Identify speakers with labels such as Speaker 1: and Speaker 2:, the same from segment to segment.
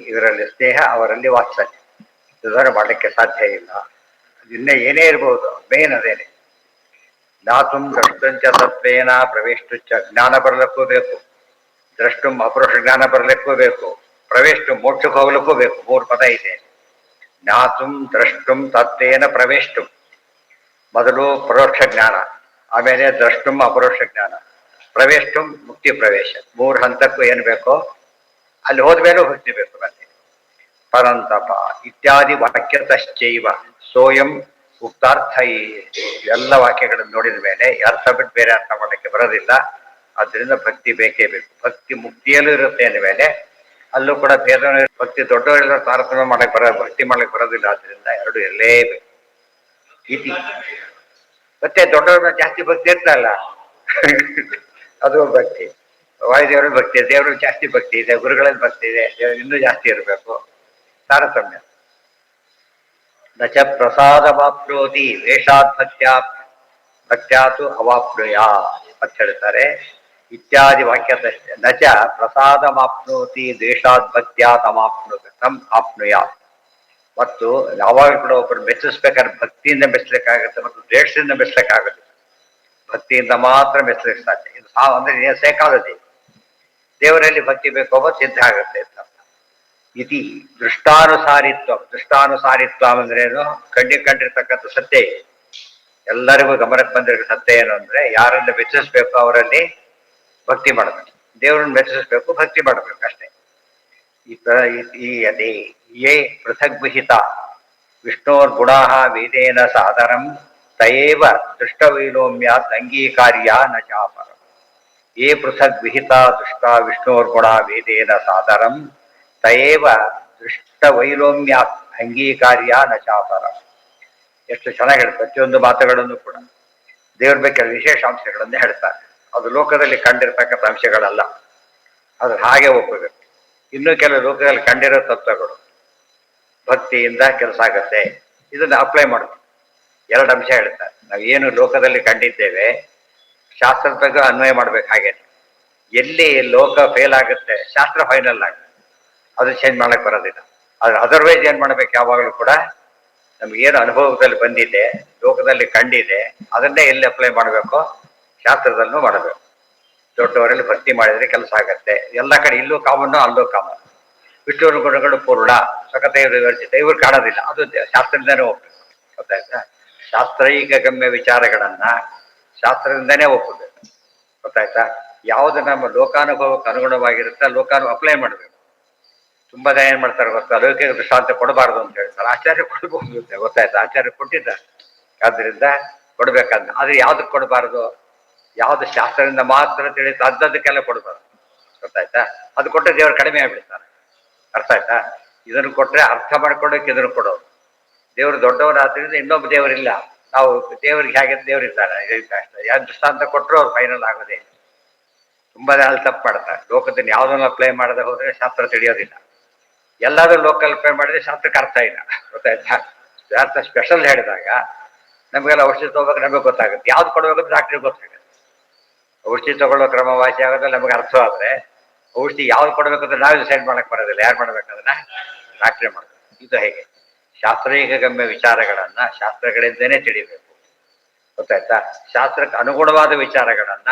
Speaker 1: ಇವರಲ್ಲಿ ಸ್ನೇಹ, ಅವರಲ್ಲಿ ವಾತ್ಸಲ್ಯ. ಇದನ್ನು ಮಾಡಲಿಕ್ಕೆ ಸಾಧ್ಯ ಇಲ್ಲ. ಇನ್ನೇ ಏನೇ ಇರಬಹುದು, ಮೇನ್ ಅದೇನೆ. ಜ್ಞಾತುಂ ದ್ರಷ್ಟುಂಚ ತತ್ವೇನ ಪ್ರವೇಷ್ಟುಂಚ, ಜ್ಞಾನ ಬರಲಿಕ್ಕೂ ಬೇಕು, ದ್ರಷ್ಟುಂ ಅಪರೋಕ್ಷ ಜ್ಞಾನ ಬರಲಿಕ್ಕೂ ಬೇಕು, ಪ್ರವೇಷ್ಟು ಮೋಕ್ಷಕ್ಕೆ ಹೋಗ್ಲಿಕ್ಕೂ ಬೇಕು. 3 ಪದ ಇದೆ. ಜ್ಞಾತುಂ ದ್ರಷ್ಟುಂ ತತ್ವೇನ ಪ್ರವೇಷ್ಟು, ಮೊದಲು ಪರೋಕ್ಷ ಜ್ಞಾನ, ಆಮೇಲೆ ದ್ರಷ್ಟುಂ ಅಪರೋಕ್ಷ ಜ್ಞಾನ, ಪ್ರವೇಷ್ಟುಂ ಮುಕ್ತಿ ಪ್ರವೇಶ. 3 ಹಂತಕ್ಕೂ ಏನು ಬೇಕೋ ಅಲ್ಲಿ ಹೋದ್ಮೇಲೂ ಭಕ್ತಿ ಬೇಕು. ಮತ್ತೆ ಪರಂತಪ ಇತ್ಯಾದಿ ವಾಕ್ಯತಶ್ಚೈವ ಸೋಯಂ ಉಕ್ತಾರ್ಥ. ಈ ಎಲ್ಲ ವಾಕ್ಯಗಳನ್ನು ನೋಡಿದ ಮೇಲೆ ಅರ್ಥ ಬಿಟ್ಟು ಬೇರೆ ಅರ್ಥ ಮಾಡಲಿಕ್ಕೆ ಬರೋದಿಲ್ಲ. ಅದರಿಂದ ಭಕ್ತಿ ಬೇಕೇ ಬೇಕು. ಭಕ್ತಿ ಮುಕ್ತಿಯಲ್ಲೂ ಇರುತ್ತೆ ಅಂದ ಮೇಲೆ ಅಲ್ಲೂ ಕೂಡ ಭೇದ. ಭಕ್ತಿ ದೊಡ್ಡವರೆಲ್ಲ ತಾರತಮ್ಯ ಮಾಡಕ್ಕೆ ಭಕ್ತಿ ಮಾಡಕ್ಕೆ ಬರೋದಿಲ್ಲ. ಆದ್ರಿಂದ ಎರಡು ಇರಲೇಬೇಕು. ಇತಿ ಮತ್ತೆ ದೊಡ್ಡವ್ರ ಜಾಸ್ತಿ ಭಕ್ತಿ ಇರ್ತಲ್ಲ ಅದು ಭಕ್ತಿ. ವಾಯುದೇವರಲ್ಲಿ ಭಕ್ತಿ ಇದೆ, ದೇವರು ಜಾಸ್ತಿ ಭಕ್ತಿ ಇದೆ, ಗುರುಗಳಲ್ಲಿ ಭಕ್ತಿ ಇದೆ, ದೇವರು ಇನ್ನೂ ಜಾಸ್ತಿ ಇರಬೇಕು. ತಾರತಮ್ಯ. ನಚ ಪ್ರಸಾದವಾಪ್ನೋತಿ ವೇಷಾತ್ ಭಕ್ತ್ಯಾತು ಅವಾಪ್ನುಯ ಅಂತ ಹೇಳ್ತಾರೆ. ಇತ್ಯಾದಿ ವಾಕ್ಯದಷ್ಟೇ. ನಚ ಪ್ರಸಾದಮಾಪ್ನೋತಿ ದ್ವೇಷಾತ್ ಭಕ್ತ್ಯಾತ್ ಆಪ್ನುಯ. ಮತ್ತು ಯಾವಾಗ ಕೂಡ ಒಬ್ಬರು ಮೆಚ್ಚಿಸ್ಬೇಕಾದ್ರೆ ಭಕ್ತಿಯಿಂದ ಮೆಚ್ಚಲಿಕ್ಕಾಗುತ್ತೆ ಮತ್ತು ದ್ವೇಷದಿಂದ ಮೆಚ್ಚಲಿಕ್ಕಾಗುತ್ತೆ. ಭಕ್ತಿಯಿಂದ ಮಾತ್ರ ಮೆಚ್ಚಲಿಕ್ಕೆ ಸಾಧ್ಯ. ಇದು ಅಂದ್ರೆ ಸೈಕಾಲಜಿ. ದೇವರಲ್ಲಿ ಭಕ್ತಿ ಬೇಕು ಅನ್ನೋದು ಸಿದ್ಧ ಆಗುತ್ತೆ ಅಂತ. ಇತಿ ದೃಷ್ಟಾನುಸಾರಿತ್ವ. ದೃಷ್ಟಾನುಸಾರಿತ್ವ ಅಂದ್ರೇನು? ಕಂಡಿರ್ತಕ್ಕಂಥ ಸತ್ಯ. ಎಲ್ಲರಿಗೂ ಗಮನಕ್ಕೆ ಬಂದಿರೋ ಸತ್ಯ ಏನು ಅಂದ್ರೆ, ಯಾರನ್ನ ಮೆಚ್ಚಿಸ್ಬೇಕು ಅವರಲ್ಲಿ ಭಕ್ತಿ ಮಾಡಬೇಕು, ದೇವರನ್ನು ಮೆಚ್ಚಿಸ್ಬೇಕು, ಭಕ್ತಿ ಮಾಡಬೇಕು ಅಷ್ಟೇ. ಯೇ ಪೃಥಗ್ ವಿಹಿತ ವಿಷ್ಣೋರ್ಗುಣಾ ವೇದೇನ ಸಾದರಂ ತಯೇವ ದೃಷ್ಟವೈಲೋಮ್ಯಾತ್ ಅಂಗೀಕಾರ್ಯ ನ ಚಾಪರಂ. ಯೇ ಪೃಥಗ್ ವಿಹಿತ ದೃಷ್ಟ ವಿಷ್ಣೋರ್ಗುಣ ವೇದೇನ ಸಾದರಂ ತಯೇವ ದೃಷ್ಟವೈಲೋಮ್ಯಾತ್ ಅಂಗೀಕಾರ್ಯ ನ ಚಾಪರಂ. ಎಷ್ಟು ಚೆನ್ನಾಗಿ ಹೇಳ್ತಾರೆ. ಪ್ರತಿಯೊಂದು ಮಾತುಗಳನ್ನು ಕೂಡ ದೇವ್ರ ಬೇಕಾದ ವಿಶೇಷಾಂಶಗಳನ್ನೇ ಹೇಳ್ತಾರೆ. ಅದು ಲೋಕದಲ್ಲಿ ಕಂಡಿರ್ತಕ್ಕಂಥ ಅಂಶಗಳಲ್ಲ, ಅದು ಹಾಗೆ ಒಪ್ಪಬೇಕು. ಇನ್ನೂ ಕೆಲವು ಲೋಕದಲ್ಲಿ ಕಂಡಿರೋ ತತ್ವಗಳು ಭಕ್ತಿಯಿಂದ ಕೆಲಸ ಆಗುತ್ತೆ. ಇದನ್ನು ಅಪ್ಲೈ ಮಾಡಬೇಕು. 2 ಅಂಶ ಹೇಳ್ತಾರೆ. ನಾವು ಏನು ಲೋಕದಲ್ಲಿ ಕಂಡಿದ್ದೇವೆ ಶಾಸ್ತ್ರದ ಬಗ್ಗೆ ಅನ್ವಯ ಮಾಡ್ಬೇಕು. ಹಾಗೆ ಎಲ್ಲಿ ಲೋಕ ಫೇಲ್ ಆಗುತ್ತೆ, ಶಾಸ್ತ್ರ ಫೈನಲ್ ಆಗುತ್ತೆ. ಅದು ಚೇಂಜ್ ಮಾಡಕ್ ಬರೋದಿಲ್ಲ. ಆದ್ರೆ ಅದರ್ವೈಸ್ ಏನ್ ಮಾಡ್ಬೇಕು? ಯಾವಾಗಲೂ ಕೂಡ ನಮ್ಗೇನು ಅನುಭವದಲ್ಲಿ ಬಂದಿದೆ, ಲೋಕದಲ್ಲಿ ಕಂಡಿದೆ, ಅದನ್ನೇ ಎಲ್ಲಿ ಅಪ್ಲೈ ಮಾಡಬೇಕು? ಶಾಸ್ತ್ರದಲ್ಲೂ ಮಾಡಬೇಕು. ದೊಡ್ಡವರಲ್ಲಿ ಭಕ್ತಿ ಮಾಡಿದ್ರೆ ಕೆಲಸ ಆಗತ್ತೆ. ಎಲ್ಲ ಕಡೆ ಇಲ್ಲೂ ಕಾಮನ್ನು ಅಲ್ಲೂ ಕಾಮನ್. ವಿಷ್ಣುವಿನ ಗುಣಗಳು ಪೂರ್ಣ ಸಕತ ವಿವರ್ಜಿತ, ಇವ್ರು ಕಾಣೋದಿಲ್ಲ. ಅದು ಶಾಸ್ತ್ರದಿಂದನೇ ಹೋಗ್ಬೇಕು. ಗೊತ್ತಾಯ್ತಾ? ಶಾಸ್ತ್ರೈಕ ಗಮ್ಯ ವಿಚಾರಗಳನ್ನ ಶಾಸ್ತ್ರದಿಂದನೇ ಒಪ್ಪಬೇಕು. ಗೊತ್ತಾಯ್ತಾ? ಯಾವುದು ನಮ್ಮ ಲೋಕಾನುಭವಕ್ಕೆ ಅನುಗುಣವಾಗಿರುತ್ತೆ ಅಪ್ಲೈ ಮಾಡಬೇಕು. ತುಂಬಾ ಜನ ಏನ್ ಮಾಡ್ತಾರೆ ಗೊತ್ತಾ? ಲೌಕಿಕ ದೃಷ್ಟಾಂತ ಕೊಡಬಾರ್ದು ಅಂತ ಹೇಳ್ತಾರೆ. ಆಚಾರ್ಯ ಕೊಡ್ಬಹುದು, ಗೊತ್ತಾಯ್ತಾ? ಆಚಾರ್ಯ ಕೊಟ್ಟಿದ್ದಾರೆ, ಆದ್ರಿಂದ ಕೊಡ್ಬೇಕಂತ. ಆದ್ರೆ ಯಾವ್ದಕ್ಕೆ ಕೊಡಬಾರ್ದು? ಯಾವ್ದು ಶಾಸ್ತ್ರದಿಂದ ಮಾತ್ರ ತಿಳಿತು ಅಂಥದ್ದಕ್ಕೆಲ್ಲ ಕೊಡಬಾರ್ದು. ಗೊತ್ತಾಯ್ತಾ? ಅದು ಕೊಟ್ಟರೆ ದೇವರು ಕಡಿಮೆ ಆಗ್ಬಿಡ್ತಾರೆ. ಅರ್ಥ ಆಯ್ತಾ? ಇದನ್ನು ಕೊಟ್ರೆ ಅರ್ಥ ಮಾಡ್ಕೊಡೋಕೆ ಇದನ್ನು ಕೊಡೋದು. ದೇವರು ದೊಡ್ಡವರಾದ್ರಿಂದ ಇನ್ನೊಬ್ಬ ದೇವರಿಲ್ಲ. ನಾವು ದೇವರಿಗೆ ಹೇಗೆ ದೇವರಿದ್ದಾರೆ ಯಾರು ದೃಷ್ಟಾಂತ ಕೊಟ್ಟರು ಅವ್ರು ಫೈನಲ್ ಆಗೋದೇ. ತುಂಬಾ ಜನ ತಪ್ಪು ಮಾಡ್ತಾರೆ. ಲೋಕದಲ್ಲಿ ಯಾವುದನ್ನು ಅಪ್ಲೈ ಮಾಡದೆ ಹೋದ್ರೆ ಶಾಸ್ತ್ರ ತಿಳಿಯೋದಿಲ್ಲ. ಎಲ್ಲಾದ್ರೂ ಲೋಕಲ್ ಅಪ್ಲೈ ಮಾಡಿದ್ರೆ ಶಾಸ್ತ್ರಕ್ಕೆ ಅರ್ಥ ಇಲ್ಲ. ಗೊತ್ತಾಯ್ತಾ? ಶಾಸ್ತ್ರ ಸ್ಪೆಷಲ್ ಹೇಳಿದಾಗ ನಮಗೆಲ್ಲ ಔಷಧಿ ತಗೋಬೇಕು, ನಮಗೆ ಗೊತ್ತಾಗುತ್ತೆ. ಯಾವ್ದು ಕೊಡಬೇಕು ಡಾಕ್ಟ್ರಿಗೆ ಗೊತ್ತಾಗುತ್ತೆ. ಔಷಧಿ ತಗೊಳ್ಳೋ ಕ್ರಮ ವಾಸಿ ಆಗೋದ್ರಲ್ಲಿ ನಮಗೆ ಅರ್ಥ ಆದ್ರೆ ಔಷಧಿ ಯಾವ್ದು ಕೊಡಬೇಕಂದ್ರೆ ನಾವು ಡಿಸೈಡ್ ಮಾಡಕ್ ಬರೋದಿಲ್ಲ. ಯಾರು ಮಾಡ್ಬೇಕದನ್ನ? ಡಾಕ್ಟ್ರೇ ಮಾಡ್ಬೇಕು. ಇದು ಹೇಗೆ? ಶಾಸ್ತ್ರೀಯ ಗಮ್ಯ ವಿಚಾರಗಳನ್ನ ಶಾಸ್ತ್ರಗಳಿಂದನೇ ತಿಳಿಬೇಕು. ಗೊತ್ತಾಯ್ತಾ? ಶಾಸ್ತ್ರಕ್ಕೆ ಅನುಗುಣವಾದ ವಿಚಾರಗಳನ್ನ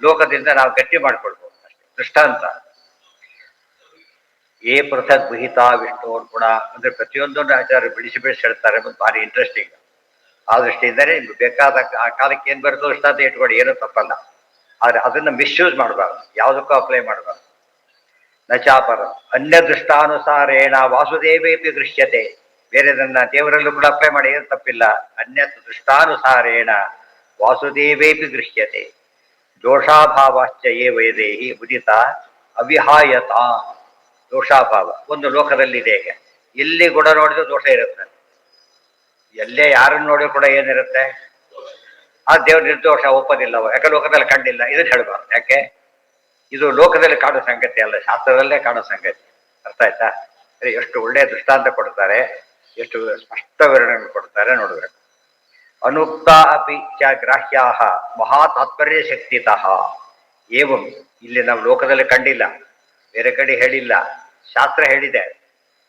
Speaker 1: ಲೋಕದಿಂದ ನಾವು ಗಟ್ಟಿ ಮಾಡ್ಕೊಳ್ಬಹುದು ಅಷ್ಟೇ. ದೃಷ್ಟಾಂತ ಏ ಪೃಥಕ್ ವಿಹಿತ ವಿಷ್ಣುವ್ರ ಗುಣ ಅಂದ್ರೆ ಪ್ರತಿಯೊಂದನ್ನು ಆಚಾರ್ಯ ಬಿಡಿಸಿ ಹೇಳ್ತಾರೆ. ಮತ್ತು ಭಾರಿ ಇಂಟ್ರೆಸ್ಟಿಂಗ್. ಆ ದೃಷ್ಟಿಯಿಂದನೇ ನಿಮ್ಗೆ ಬೇಕಾದ ಆ ಕಾಲಕ್ಕೆ ಏನ್ ಬರ್ತೋ ದೃಷ್ಟಾಂತ ಇಟ್ಕೊಂಡು ಏನೂ ತಪ್ಪಲ್ಲ. ಆದ್ರೆ ಅದನ್ನ ಮಿಸ್ಯೂಸ್ ಮಾಡಬಾರ್ದು, ಯಾವುದಕ್ಕೂ ಅಪ್ಲೈ ಮಾಡಬಾರ್ದು. ನಚಾಪರ ಅನ್ಯ ದೃಷ್ಟಾನುಸಾರೇಣ ವಾಸುದೇವೇಪಿ ದೃಶ್ಯತೆ. ಬೇರೆದನ್ನ ದೇವರಲ್ಲೂ ಕೂಡ ಅಪ್ಲೈ ಮಾಡಿ ಏನು ತಪ್ಪಿಲ್ಲ. ಅನ್ಯ ದೃಷ್ಟಾನುಸಾರೇಣ ವಾಸುದೇವೇಪಿ ದೃಶ್ಯತೆ. ದೋಷಾಭಾವಾಶ್ಚ ಯೇ ವೇದೇಹಿ ಉದಿತ ಅವಿಹಾಯತ. ದೋಷಾಭಾವ ಒಂದು ಲೋಕದಲ್ಲಿದೆ. ಈಗ ಎಲ್ಲಿ ಗುಣ ನೋಡಿದ್ರು ದೋಷ ಇರುತ್ತೆ. ಎಲ್ಲೇ ಯಾರನ್ನು ನೋಡಿದ್ರು ಕೂಡ ಏನಿರುತ್ತೆ? ಆ ದೇವ್ರ ನಿರ್ದೋಷ ಒಪ್ಪೋದಿಲ್ಲ. ಯಾಕೆ? ಲೋಕದಲ್ಲಿ ಕಂಡಿಲ್ಲ. ಇದನ್ನ ಹೇಳ್ಬಾರ್ದು. ಯಾಕೆ? ಇದು ಲೋಕದಲ್ಲಿ ಕಾಣೋ ಸಂಗತಿ ಅಲ್ಲ, ಶಾಸ್ತ್ರದಲ್ಲೇ ಕಾಣೋ ಸಂಗತಿ. ಅರ್ಥ ಆಯ್ತಾ? ಎಷ್ಟು ಒಳ್ಳೆಯ ದೃಷ್ಟಾಂತ ಕೊಡ್ತಾರೆ, ಎಷ್ಟು ಸ್ಪಷ್ಟ ವಿವರಣೆ ಕೊಡ್ತಾರೆ ನೋಡ್ಬೇಕು. ಅನುಕ್ತ ಅಪಿ ಚ ಗ್ರಾಹ್ಯಾ ಮಹಾ ತಾತ್ಪರ್ಯ ಶಕ್ತಿತಃ ಏವಂ. ಇಲ್ಲಿ ನಾವು ಲೋಕದಲ್ಲಿ ಕಂಡಿಲ್ಲ, ಬೇರೆ ಕಡೆ ಹೇಳಿಲ್ಲ, ಶಾಸ್ತ್ರ ಹೇಳಿದೆ.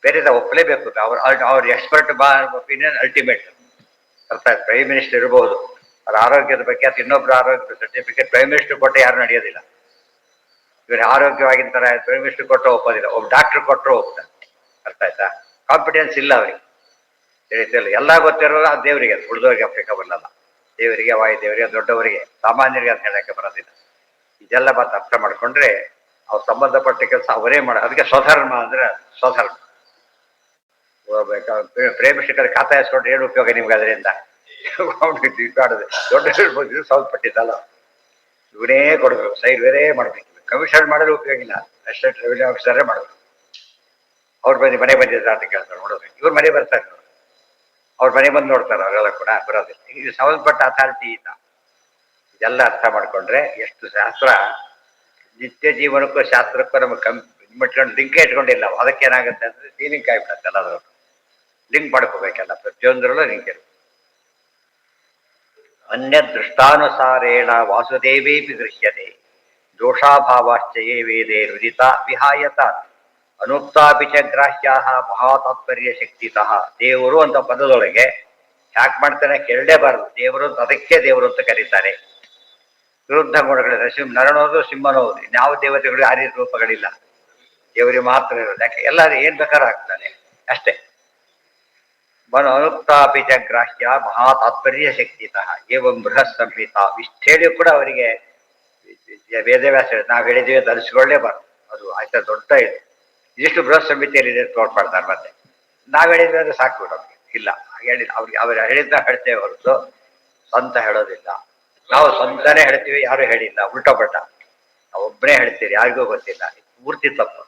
Speaker 1: ಬೇರೆ ಒಪ್ಪಲೇಬೇಕು. ಅವ್ರ ಎಕ್ಸ್ಪರ್ಟ್ ಒಪಿನಿಯನ್ ಅಲ್ಟಿಮೇಟ್. ಅರ್ಥ ಆಯ್ತು. ಪ್ರೈಮ್ ಮಿನಿಸ್ಟರ್ ಇರಬಹುದು, ಅವ್ರ ಆರೋಗ್ಯದ ಬಗ್ಗೆ ಅಥವಾ ಇನ್ನೊಬ್ರು ಆರೋಗ್ಯದ ಸರ್ಟಿಫಿಕೇಟ್ ಪ್ರೈಮ್ ಮಿನಿಸ್ಟರ್ ಕೊಟ್ಟರೆ ಯಾರು ನಡೆಯೋದಿಲ್ಲ. ಇವ್ರು ಆರೋಗ್ಯವಾಗಿರ್ತಾರೆ, ಪ್ರೈಮ್ ಮಿನಿಸ್ಟರ್ ಕೊಟ್ಟರು ಒಪ್ಪೋದಿಲ್ಲ, ಒಬ್ಬ ಡಾಕ್ಟರ್ ಕೊಟ್ಟರು ಹೋಗ್ತಾರೆ. ಅರ್ಥ ಆಯ್ತಾ? ಕಾಂಪಿಟೆನ್ಸ್ ಇಲ್ಲ ಅವರಿಗೆ. ತಿಳಿತಿಲ್ಲ. ಎಲ್ಲ ಗೊತ್ತಿರೋದು ಆ ದೇವರಿಗೆ, ಅದು ಉಳಿದವರಿಗೆ ಅಪ್ಲಿಕಬಲ್ ಅಲ್ಲ. ದೇವರಿಗೆ, ವಾಯುದೇವರಿಗೆ, ದೊಡ್ಡವರಿಗೆ, ಸಾಮಾನ್ಯರಿಗೆ ಅಂತ ಹೇಳಕ್ಕೆ ಬರೋದಿಲ್ಲ. ಇದೆಲ್ಲ ಮಾತು ಅರ್ಥ ಮಾಡ್ಕೊಂಡ್ರೆ ಅವ್ರು ಸಂಬಂಧಪಟ್ಟ ಕೆಲಸ ಅವರೇ ಮಾಡ. ಅದಕ್ಕೆ ಸ್ವಧರ್ಮ ಅಂದ್ರೆ ಸ್ವಧರ್ಮ. ಪ್ರೇಮಿಷ್ಠರ ಖಾತಾ ಇಸ್ಕೊಂಡ್ರೆ ಏನು ಉಪಯೋಗ ನಿಮ್ಗೆ ಅದರಿಂದ? ದೊಡ್ಡ ಇರ್ಬೋದು, ಸ್ವಲ್ಪ ಪಟ್ಟಿದ್ದಲ್ಲ, ಇವನೇ ಕೊಡಬೇಕು, ಸೈಡ್ ಬೇರೆ ಮಾಡ್ಬೇಕು. ಕಮಿಷನ್ ಮಾಡಿದ್ರೆ ಉಪಯೋಗ ಇಲ್ಲ, ಅಸಿಸ್ಟೆಂಟ್ ರೆವಿನ್ಯೂ ಆಫೀಸರೇ ಮಾಡಬೇಕು. ಅವ್ರು ಮನೆ ಬಂದಿದ್ದಾರೆ ಅಂತ ಕೇಳ್ತಾರೆ, ನೋಡೋದು. ಇವ್ರ ಮನೆ ಬರ್ತಾರೆ, ಅವ್ರ ಮನೆ ಬಂದು ನೋಡ್ತಾರೆ, ಅವರೆಲ್ಲ ಕೂಡ ಬರೋದಿಲ್ಲ. ಇದು ಸಂಬಂಧಪಟ್ಟ ಅಥಾರಿಟಿ ಇಲ್ಲ. ಇದೆಲ್ಲ ಅರ್ಥ ಮಾಡ್ಕೊಂಡ್ರೆ ಎಷ್ಟು ಶಾಸ್ತ್ರ ನಿತ್ಯ ಜೀವನಕ್ಕೂ ಶಾಸ್ತ್ರಕ್ಕೂ ನಮಗೆ ಇಟ್ಕೊಂಡು ಲಿಂಕ್ ಇಟ್ಕೊಂಡಿಲ್ಲ. ಅದಕ್ಕೇನಾಗುತ್ತೆ ಅಂದ್ರೆ ಲಿಂಕ್ ಆಗಿಬಿಡುತ್ತೆ. ಎಲ್ಲಾದ್ರೂ ಲಿಂಕ್ ಮಾಡ್ಕೋಬೇಕಲ್ಲ, ಪ್ರತಿಯೊಂದರಲ್ಲೂ ಲಿಂಕ್ ಇರುತ್ತೆ. ಅನ್ಯ ದೃಷ್ಟಾನುಸಾರೇಣ ವಾಸುದೇವೇಪಿ ದೃಶ್ಯತೆ ದೋಷಾಭಾವಾಶ್ಚಯೇ ವೇದೇ ರುದಿತ ವಿಹಾಯತ ಅನುಕ್ತಾಪಿ ಚ ಗ್ರಾಹ್ಯಾ ಮಹಾತಾತ್ಪರ್ಯ ಶಕ್ತಿತಃ. ದೇವರು ಅಂತ ಪದದೊಳಗೆ ಯಾಕೆ ಮಾಡ್ತಾನೆ ಕೇಳಲೇಬಾರದು. ದೇವರು ಅದಕ್ಕೆ ದೇವರು ಅಂತ ಕರೀತಾರೆ. ವಿರುದ್ಧ ಗುಣಗಳಿದೆ. ನರನೋದು ಸಿಂಹನೋದು, ಯಾವ ದೇವತೆಗಳು ಆ ರೀತಿ ರೂಪಗಳಿಲ್ಲ, ದೇವರಿಗೆ ಮಾತ್ರ ಇರೋದು. ಯಾಕೆ ಎಲ್ಲರೂ ಏನ್ ಬೇಕಾದ್ರೂ ಆಗ್ತಾನೆ ಅಷ್ಟೇ. ಅನುಕ್ತಾಪಿ ಚ ಗ್ರಾಹ್ಯ ಮಹಾತಾತ್ಪರ್ಯ ಶಕ್ತಿತಃ ಏವಂ ಬೃಹತ್ ಸಂಹಿತ. ಇಷ್ಟೇಳಿ ಕೂಡ ಅವರಿಗೆ ವೇದವ್ಯಾಸ ನಾವು ಹೇಳಿದ್ದೀವಿ ಅಂತ ಅನಿಸ್ಕೊಳ್ಳೇಬಾರ್ದು. ಅದು ಆಯ್ತಾ ದೊಡ್ಡ ಇದು. ಇದಿಷ್ಟು ಬೃಹತ್ ಸಂಹಿತೆಯಲ್ಲಿ ತೋರ್ಪಡ್ತಾರೆ. ಮತ್ತೆ ನಾವ್ ಹೇಳಿದ್ವಿ ಅಂದ್ರೆ ಸಾಕು ನಮ್ಗೆ. ಇಲ್ಲ, ಹೇಳಿಲ್ಲ. ಅವ್ರು ಹೇಳಿದ್ದ ಹೇಳ್ತೇವೆ ಹೊರತು ಸ್ವಂತ ಹೇಳೋದಿಲ್ಲ. ನಾವು ಸ್ವಂತನೇ ಹೇಳ್ತೀವಿ, ಯಾರು ಹೇಳಿಲ್ಲ. ಉಲ್ಟಾ ಪಲ್ಟಾ ನಾವು ಒಬ್ಬನೇ ಹೇಳ್ತೀವಿ, ಯಾರಿಗೂ ಗೊತ್ತಿಲ್ಲ. ಪೂರ್ತಿ ತಪ್ಪು.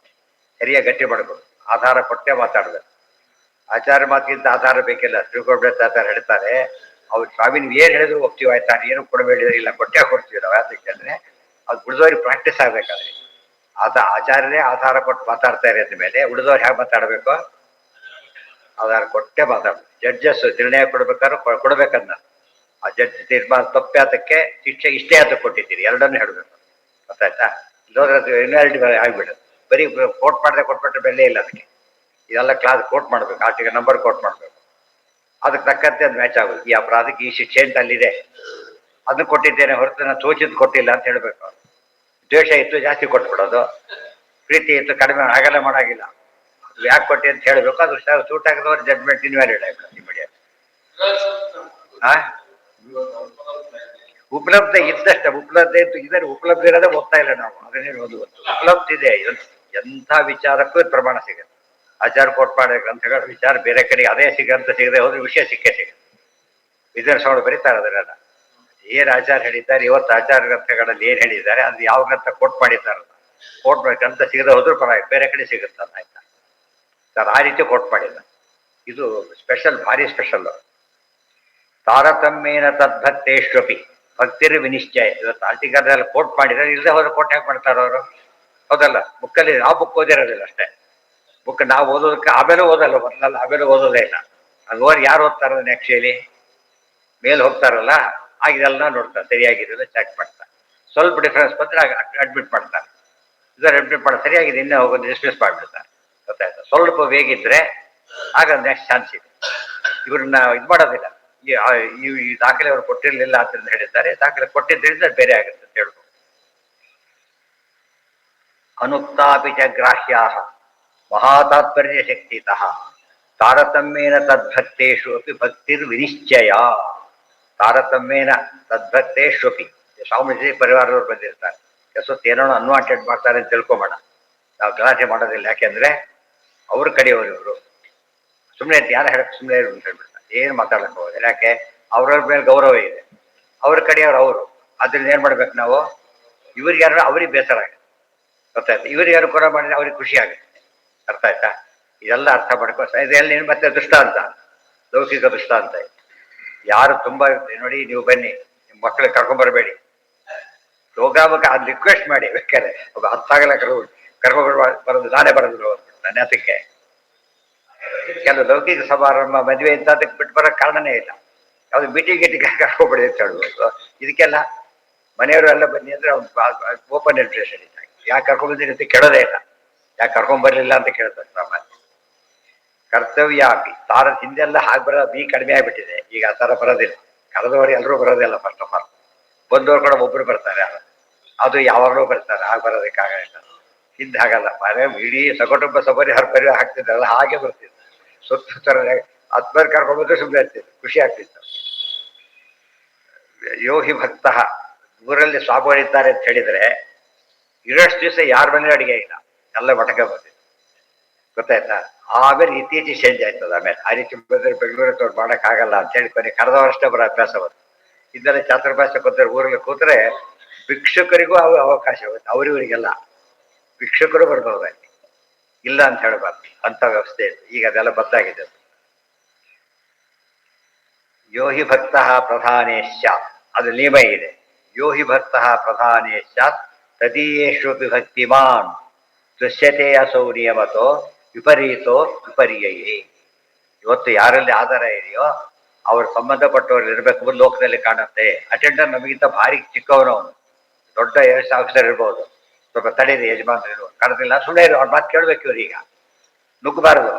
Speaker 1: ಸರಿಯಾಗಿ ಗಟ್ಟಿ ಮಾಡ್ಬೋದು. ಆಧಾರ ಕೊಟ್ಟೆ ಮಾತಾಡ್ಬೇಕು. ಆಚಾರ ಮಾತಿಗಿಂತ ಆಧಾರ ಬೇಕಿಲ್ಲ. ತಿಳ್ಕೊಳ್ಬೇಕು. ಆಚಾರ ಹೇಳ್ತಾರೆ, ಅವ್ರು ಸ್ವಾಮಿ ನೀವು ಏನ್ ಹೇಳಿದ್ರು ಒಪ್ತೀವಿ, ಆಯ್ತಾ, ಏನು ಕೊಡಬೇಡಿದ್ರೆ ಇಲ್ಲ, ಕೊಟ್ಟೆ ಕೊಡ್ತೀವಿ ನಾವು. ಯಾತಕ್ಕೆ ಅಂದ್ರೆ ಅದು ಉಳಿದವ್ರಿಗೆ ಪ್ರಾಕ್ಟೀಸ್ ಆಗ್ಬೇಕಾದ್ರೆ. ಆಚಾರ್ಯರೇ ಆಧಾರ ಕೊಟ್ಟು ಮಾತಾಡ್ತಾರೆ ಅಂದ ಮೇಲೆ ಉಳಿದವ್ರು ಹೇಗೆ ಮಾತಾಡ್ಬೇಕು? ಆಧಾರ ಕೊಟ್ಟೆ ಮಾತಾಡ್ಬೇಕು. ಜಡ್ಜಸ್ ನಿರ್ಣಯ ಕೊಡ್ಬೇಕಾದ್ರೆ ಕೊಡ್ಬೇಕನ್ನ. ಆ ಜಡ್ಜ್ ತೀರ್ಮಾನ ತಪ್ಪಾತಕ್ಕೆ ಶಿಕ್ಷೆ ಇಷ್ಟೇ ಅಂತ ಕೊಟ್ಟಿದ್ದೀರಿ, ಎರಡನ್ನೂ ಹೇಳಬೇಕು. ಗೊತ್ತಾಯ್ತಾ? ಇಲ್ಲೋದ್ರೆ ಇನ್ವ್ಯಾಲಿಟಿ ಆಗ್ಬಿಡುತ್ತೆ. ಬರೀ ಕೋಟ್ ಮಾಡದೆ ಕೊಟ್ಬಿಟ್ರೆ ಬೆಲೆ ಇಲ್ಲ ಅದಕ್ಕೆ. ಇದೆಲ್ಲ ಕ್ಲಾಸ್ ಕೋಟ್ ಮಾಡ್ಬೇಕು, ಆರ್ಟಿಕಲ್ ನಂಬರ್ ಕೋಟ್ ಮಾಡಬೇಕು. ಅದಕ್ಕೆ ತಕ್ಕಂತೆ ಅದು ಮ್ಯಾಚ್ ಆಗೋದು. ಈ ಅಪರಾಧಕ್ಕೆ ಈ ಶಿಕ್ಷೆ ಅಂತ ಅಲ್ಲಿದೆ, ಅದನ್ನ ಕೊಟ್ಟಿದ್ದೇನೆ ಹೊರತು ನಾನು ತೋಚಿದ್ ಕೊಟ್ಟಿಲ್ಲ ಅಂತ ಹೇಳ್ಬೇಕು. ದ್ವೇಷ ಇತ್ತು ಜಾಸ್ತಿ ಕೊಟ್ಬಿಡೋದು, ಪ್ರೀತಿ ಇತ್ತು ಕಡಿಮೆ ಹಾಗೆಲ್ಲ ಮಾಡಾಗಿಲ್ಲ. ಅದು ಯಾಕೆ ಕೊಟ್ಟಿ ಅಂತ ಹೇಳಬೇಕು. ಅದು ಸೂಟ್ ಆಗದವ್ರ ಜಡ್ಮೆಂಟ್ ಇನ್ವ್ಯಾಲಿಡ್ ಆಗ್ಬಿಡುತ್ತೆ ಇಮಿಡಿಯೇಟ್. ಉಪಲಬ್ಧ ಇದ್ದಷ್ಟೇ. ಉಪಲಬ್ಧ ಇತ್ತು, ಇದರ ಉಪಲಬ್ಧ ಇರೋದೇ ಓದ್ತಾ ಇಲ್ಲ ನಾವು. ಅದನ್ನೇ ಓದುವುದು. ಉಪಲಬ್ಧ ಇದೆ, ಎಂಥ ವಿಚಾರಕ್ಕೂ ಪ್ರಮಾಣ ಸಿಗುತ್ತೆ. ಆಚಾರ ಕೋಟ್ ಮಾಡೋ ಗ್ರಂಥಗಳ ವಿಚಾರ ಬೇರೆ ಕಡೆ ಅದೇ ಸಿಗಂತ ಸಿಗದೆ ಹೋದ್ರೆ ವಿಷಯ ಸಿಕ್ಕೇ ಸಿಗುತ್ತೆ. ವಿದ್ಯಾರ್ಥಿಗಳು ಬರೀತಾರೆ ಅದನ್ನೆಲ್ಲ. ಏನ್ ಆಚಾರ ಹೇಳಿದ್ದಾರೆ, ಇವತ್ತು ಆಚಾರ ಗ್ರಂಥಗಳಲ್ಲಿ ಏನ್ ಹೇಳಿದ್ದಾರೆ, ಅದು ಯಾವ ಗ್ರಂಥ ಕೋಟ್ ಮಾಡಿದ್ದಾರಲ್ಲ, ಕೋಟ್ ಗ್ರಂಥ ಸಿಗದೆ ಹೋದ್ರೂ ಪರವಾಗಿಲ್ಲ, ಬೇರೆ ಕಡೆ ಸಿಗುತ್ತಲ್ಲ. ಆಯ್ತಾ ಸರ್, ಆ ರೀತಿ ಕೋಟ್ ಮಾಡಿಲ್ಲ. ಇದು ಸ್ಪೆಷಲ್, ಭಾರಿ ಸ್ಪೆಷಲ್. ತಾರತಮ್ಯೇನ ತದ್ಭಕ್ತೇಶ್ವಪಿ ಭಕ್ತಿರ್ ವಿನಿಶ್ಚಯ. ಇವತ್ತು ಆರ್ಟಿಕಲ್ ಕೋಟ್ ಮಾಡಿದ್ರೆ ಇಲ್ಲದೆ ಹೋದ್ರೆ ಕೋಟ್ ಯಾಕೆ ಮಾಡ್ತಾರ ಅವರು? ಹೌದಲ್ಲ? ಬುಕ್ಕಲ್ಲಿ ನಾವು ಬುಕ್ ಓದಿರೋದಿಲ್ಲ ಅಷ್ಟೇ. ಬುಕ್ ನಾವು ಓದೋದಕ್ಕೆ ಆಮೇಲೆ ಓದಲ್ಲ, ಮೊದಲಲ್ಲ ಆಮೇಲೆ ಓದೋದೇ ಇಲ್ಲ. ಅದು ಓದಿ ಯಾರು ಓದ್ತಾರ ಆ್ಯಕ್ಚುಲಿ? ಮೇಲೆ ಹೋಗ್ತಾರಲ್ಲ, ಆಗಿದೆಲ್ಲ ನೋಡ್ತಾರೆ, ಸರಿಯಾಗಿರೋಲ್ಲ ಚೆಕ್ ಮಾಡ್ತಾರೆ. ಸ್ವಲ್ಪ ಡಿಫ್ರೆನ್ಸ್ ಬಂದ್ರೆ ಅಡ್ಮಿಟ್ ಮಾಡ್ತಾರೆ. ಇದರ ಅಡ್ಮಿಟ್ ಮಾಡಿ ಸರಿಯಾಗಿದೆ ಇನ್ನೇ ಹೋಗೋದು ಡಿಸ್ಮಿಸ್ ಮಾಡಿಬಿಡ್ತಾರೆ. ಗೊತ್ತಾಯ್ತಾ? ಸ್ವಲ್ಪ ವೇಗಿದ್ರೆ ಆಗ ನೆಕ್ಸ್ಟ್ ಚಾನ್ಸ್ ಇದೆ. ಇವ್ರನ್ನ ಇದು ಮಾಡೋದಿಲ್ಲ. ಈ ದಾಖಲೆ ಅವರು ಕೊಟ್ಟಿರಲಿಲ್ಲ ಅಂತ ಹೇಳಿದ್ದಾರೆ, ದಾಖಲೆ ಕೊಟ್ಟಿದ್ದರಿಂದ ಬೇರೆ ಆಗುತ್ತೆ ಅಂತ ಹೇಳ್ಬೋದು. ಅನುಕ್ತಾಪಿ ಚ ಗ್ರಾಹ್ಯಾ ಮಹಾತಾತ್ಪರ್ಯ ಶಕ್ತಿತಃ ತಾರತಮ್ಯೇನ ತದ್ಭಕ್ತೇಷು ಅಪಿ ಭಕ್ತಿರ್ ವಿನಿಶ್ಚಯ. ತಾರತಮ್ಯೇನ ತದ್ಭಕ್ತೇಷು ಅಪಿ. ಸ್ವಾಮೀಜಿ ಪರಿವಾರದವ್ರು ಬಂದಿರ್ತಾರೆ, ಏನೋ ಅನ್ವಾಂಟೆಡ್ ಮಾಡ್ತಾರೆ ಅಂತ ತಿಳ್ಕೊಂಬೇಡ. ನಾವು ಗಲಾಟೆ ಮಾಡೋದಿಲ್ಲ. ಯಾಕೆಂದ್ರೆ ಅವ್ರ ಕಡೆಯವರು ಇವರು. ಸುಮ್ಮನೆ ಯಾರು ಹೇಳಕ್ ಸುಮ್ಮನೆ ಇರು ಅಂತ ಹೇಳ್ಬಿಡ್ತಾರೆ. ಏನು ಮಾತಾಡಕ್ ಹೋಗೋದಿಲ್ಲ. ಯಾಕೆ? ಅವ್ರವ್ರ ಮೇಲೆ ಗೌರವ ಇದೆ, ಅವ್ರ ಕಡೆಯವ್ರು ಅವರು. ಅದ್ರಿಂದ ಏನ್ ಮಾಡ್ಬೇಕು ನಾವು? ಇವ್ರಿಗೆ ಯಾರು ಅವ್ರಿಗೆ ಬೇಸರ ಆಗುತ್ತೆ. ಗೊತ್ತಾಯ್ತಾ? ಇವ್ರಿಗೆ ಯಾರು ಕೊಡ ಮಾಡಿದ್ರೆ ಅವ್ರಿಗೆ ಖುಷಿ ಆಗುತ್ತೆ. ಅರ್ಥ ಆಯ್ತಾ? ಇದೆಲ್ಲ ಅರ್ಥ ಮಾಡ್ಕೊ. ಇದೆಲ್ಲ ಮತ್ತೆ ದೃಷ್ಟಾಂತ, ಲೌಕಿಕ ದೃಷ್ಟಾಂತ. ಯಾರು ತುಂಬಾ ನೋಡಿ, ನೀವು ಬನ್ನಿ, ನಿಮ್ಮ ಮಕ್ಕಳಿಗೆ ಕರ್ಕೊಂಡ್ಬರ್ಬೇಡಿ. ಯೋಗಾಮಕ ಅದು ರಿಕ್ವೆಸ್ಟ್ ಮಾಡಿ ಬೇಕಾದ್ರೆ. ಒಬ್ಬ ಹತ್ತಾಗಲ್ಲ ಕರ್ಕೊಂಡು ಬರೋದು, ನಾನೇ ಬರೋದು ನನ್ನ ಹತ್ತಕ್ಕೆ. ಕೆಲವು ಲೌಕಿಕ ಸಮಾರಂಭ, ಮದುವೆ ಅಂತ ಅದಕ್ಕೆ ಬಿಟ್ಟು ಬರೋಕ್ಕೆ ಕಾರಣನೇ ಇಲ್ಲ. ಯಾವ್ದು ಮೀಟಿಂಗ್ ಕರ್ಕೊಬೇಡಿ ಅಂತ ಹೇಳ್ಬೋದು. ಇದಕ್ಕೆಲ್ಲ ಮನೆಯವರು ಎಲ್ಲ ಬನ್ನಿ ಅಂದ್ರೆ ಓಪನ್ ಇನ್ವಿಟೇಷನ್ ಇದ್ದಾಗ. ಯಾಕೆ ಕರ್ಕೊಂಡ್ಬಂದಿರಿ ಅಂತ ಕೇಳೋದೇ ಇಲ್ಲ. ಯಾಕೆ ಕರ್ಕೊಂಡ್ಬರ್ಲಿಲ್ಲ ಅಂತ ಕೇಳ್ತಾರೆ ಸಾಮಾನ್ಯ. ಕರ್ತವ್ಯಾಪಿ ತಾರ ಹಿಂದೆಲ್ಲ ಹಾಗೆ ಬರೋದು ಈಗ ಕಡಿಮೆ ಆಗಿಬಿಟ್ಟಿದೆ. ಈಗ ಆ ಥರ ಬರೋದಿಲ್ಲ. ಕರೆದವರು ಎಲ್ಲರೂ ಬರೋದಿಲ್ಲ. ಫಸ್ಟ್ ಆಫ್ ಆಲ್ ಬಂದವರು ಕೂಡ ಒಬ್ಬರು ಬರ್ತಾರೆ. ಅದು ಯಾವಾಗಲೂ ಬರ್ತಾರೆ. ಆಗ ಬರೋದಕ್ಕಾಗಲ್ಲ. ಹಿಂದೆ ಹಾಗಲ್ಲ. ಮನೆ ಇಡೀ ಸಗಟುಂಬ ಸಬರಿ ಹರ್ಪರಿ ಹಾಕ್ತಿದ್ರಲ್ಲ ಹಾಗೆ ಬರ್ತಿದ್ರು. ಸುತ್ತ ಥರ 10 பேர் ಕರ್ಕೊಂಡ್ಬಂದ್ರೆ ಸುಮ್ಮನೆ ಇರ್ತಿದ್ರು. ಖುಷಿ ಆಗ್ತಿತ್ತು. ಯೋಹಿ ಭಕ್ತ ಊರಲ್ಲಿ ಸ್ವಾಮಿಗಳಿದ್ದಾರೆ ಅಂತ ಹೇಳಿದ್ರೆ ಇರೋಷ್ಟು ದಿವಸ ಯಾರ ಮನೆ ಅಡಿಗೆ ಇಲ್ಲ, ಎಲ್ಲ ಮಠಕ್ಕೆ ಬಂದಿತ್ತು. ಗೊತ್ತಾಯ್ತಾ? ಆಮೇಲೆ ಇತ್ತೀಚೆಗೆ ಚೇಂಜ್ ಆಯ್ತದ. ಆಮೇಲೆ ಆ ರೀತಿ ಬಂದ್ರೆ ಬೆಂಗಳೂರು ತೋರು ಮಾಡೋಕ್ಕಾಗಲ್ಲ ಅಂತ ಹೇಳಿ ಕೊನೆ ಕರೆದವರಷ್ಟೇ ಬರೋ ಅಭ್ಯಾಸ ಬಂತು. ಇದೆಲ್ಲ ಚಾತುರ್ಭಾಷ ಕೂತಾರೆ. ಊರಲ್ಲಿ ಕೂತ್ರೆ ಭಿಕ್ಷುಕರಿಗೂ ಅವಕಾಶ ಆಗುತ್ತೆ. ಅವರಿವರಿಗೆಲ್ಲ ಭಿಕ್ಷುಕರು ಬರ್ಬಹುದಾಗಿ ಇಲ್ಲ ಅಂತ ಹೇಳಬಾರ್ದು. ಅಂತ ವ್ಯವಸ್ಥೆ ಇದೆ. ಈಗ ಅದೆಲ್ಲ ಬದಲಾಗಿದೆ. ಯೋಹಿ ಭಕ್ತ ಪ್ರಧಾನೇಶ್ಚ ಅದು ನಿಯಮ ಇದೆ. ಯೋಹಿ ಭಕ್ತ ಪ್ರಧಾನೇಶ್ಚ ತದೀಯೇಷು ಭಕ್ತಿಮಾನ್ ದೃಶ್ಯತೆ ಅಸೌ ನಿಯಮತೋ ವಿಪರೀತೋ ವಿಪರ್ಯಯೇ. ಇವತ್ತು ಯಾರಲ್ಲಿ ಆಧಾರ ಇದೆಯೋ ಅವ್ರು ಸಂಬಂಧಪಟ್ಟವ್ರು ಇರಬೇಕು. ಲೋಕದಲ್ಲಿ ಕಾಣುತ್ತೆ. ಅಟೆಂಡರ್ ನಮಗಿಂತ ಭಾರಿ ಚಿಕ್ಕವನು, ಅವನು ದೊಡ್ಡ ಎಸ್ ಆಫೀಸರ್ ಇರ್ಬೋದು. ಸ್ವಲ್ಪ ತಡೆಯಿದೆ ಯಜಮಾನ್ರು ಕಾಣೋದಿಲ್ಲ, ಸುಮ್ಮನೆ ಇರೋ. ಅವ್ರ ಮಾತು ಕೇಳ್ಬೇಕು. ಇವ್ರೀಗ ನುಗ್ಗಬಾರದು.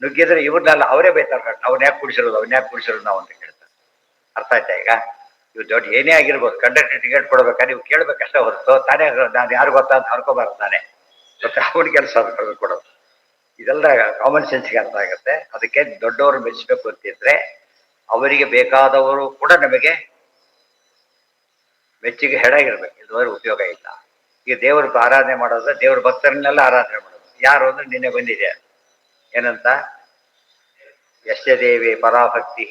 Speaker 1: ನುಗ್ಗಿದ್ರೆ ಇವ್ರನ್ನೆಲ್ಲ ಅವರೇ ಬೈತಾರೆ. ಅವ್ನ ಯಾಕೆ ಕುಡಿಸಿರೋದು ನಾವು ಅಂತ ಕೇಳ್ತಾರೆ. ಅರ್ಥ ಆಯ್ತಾ? ಈಗ ಇವ್ ದೊಡ್ಡ ಏನೇ ಆಗಿರ್ಬೋದು, ಕಂಡಕ್ಟರ್ ಟಿಕೆಟ್ ಕೊಡ್ಬೇಕಾದ್ರೆ ನೀವು ಕೇಳ್ಬೇಕಷ್ಟೇ ಹೊರತು ತಾನೇ ನಾನು ಯಾರು ಗೊತ್ತಾ ಅಂತ ಅನ್ಕೋಬಾರ್ದು. ತಾನೇ ಮತ್ತೆ ಅವನ ಕೆಲಸ ಅದು ಕೊಡೋದು. ಇದೆಲ್ಲ ಕಾಮನ್ ಸೆನ್ಸ್ಗೆ ಅರ್ಥ ಆಗುತ್ತೆ. ಅದಕ್ಕೆ ದೊಡ್ಡವರು ಮೆಚ್ಚಬೇಕು ಅಂತಿದ್ರೆ ಅವರಿಗೆ ಬೇಕಾದವರು ಕೂಡ ನಮಗೆ ಮೆಚ್ಚಿಗೆ ಹೆಡಾಗಿರ್ಬೇಕು. ಇದುವರೆಗೆ ಉಪಯೋಗ ಇಲ್ಲ. ಈಗ ದೇವ್ರ ಆರಾಧನೆ ಮಾಡೋದು, ದೇವ್ರ ಭಕ್ತರನ್ನೆಲ್ಲ ಆರಾಧನೆ ಮಾಡೋದು. ಯಾರು ಅಂದ್ರೆ ನಿನ್ನೆ ಬಂದಿದೆ ಏನಂತ, ಯಸ್ಯ ದೇವೇ ಪರಾಭಕ್ತಿ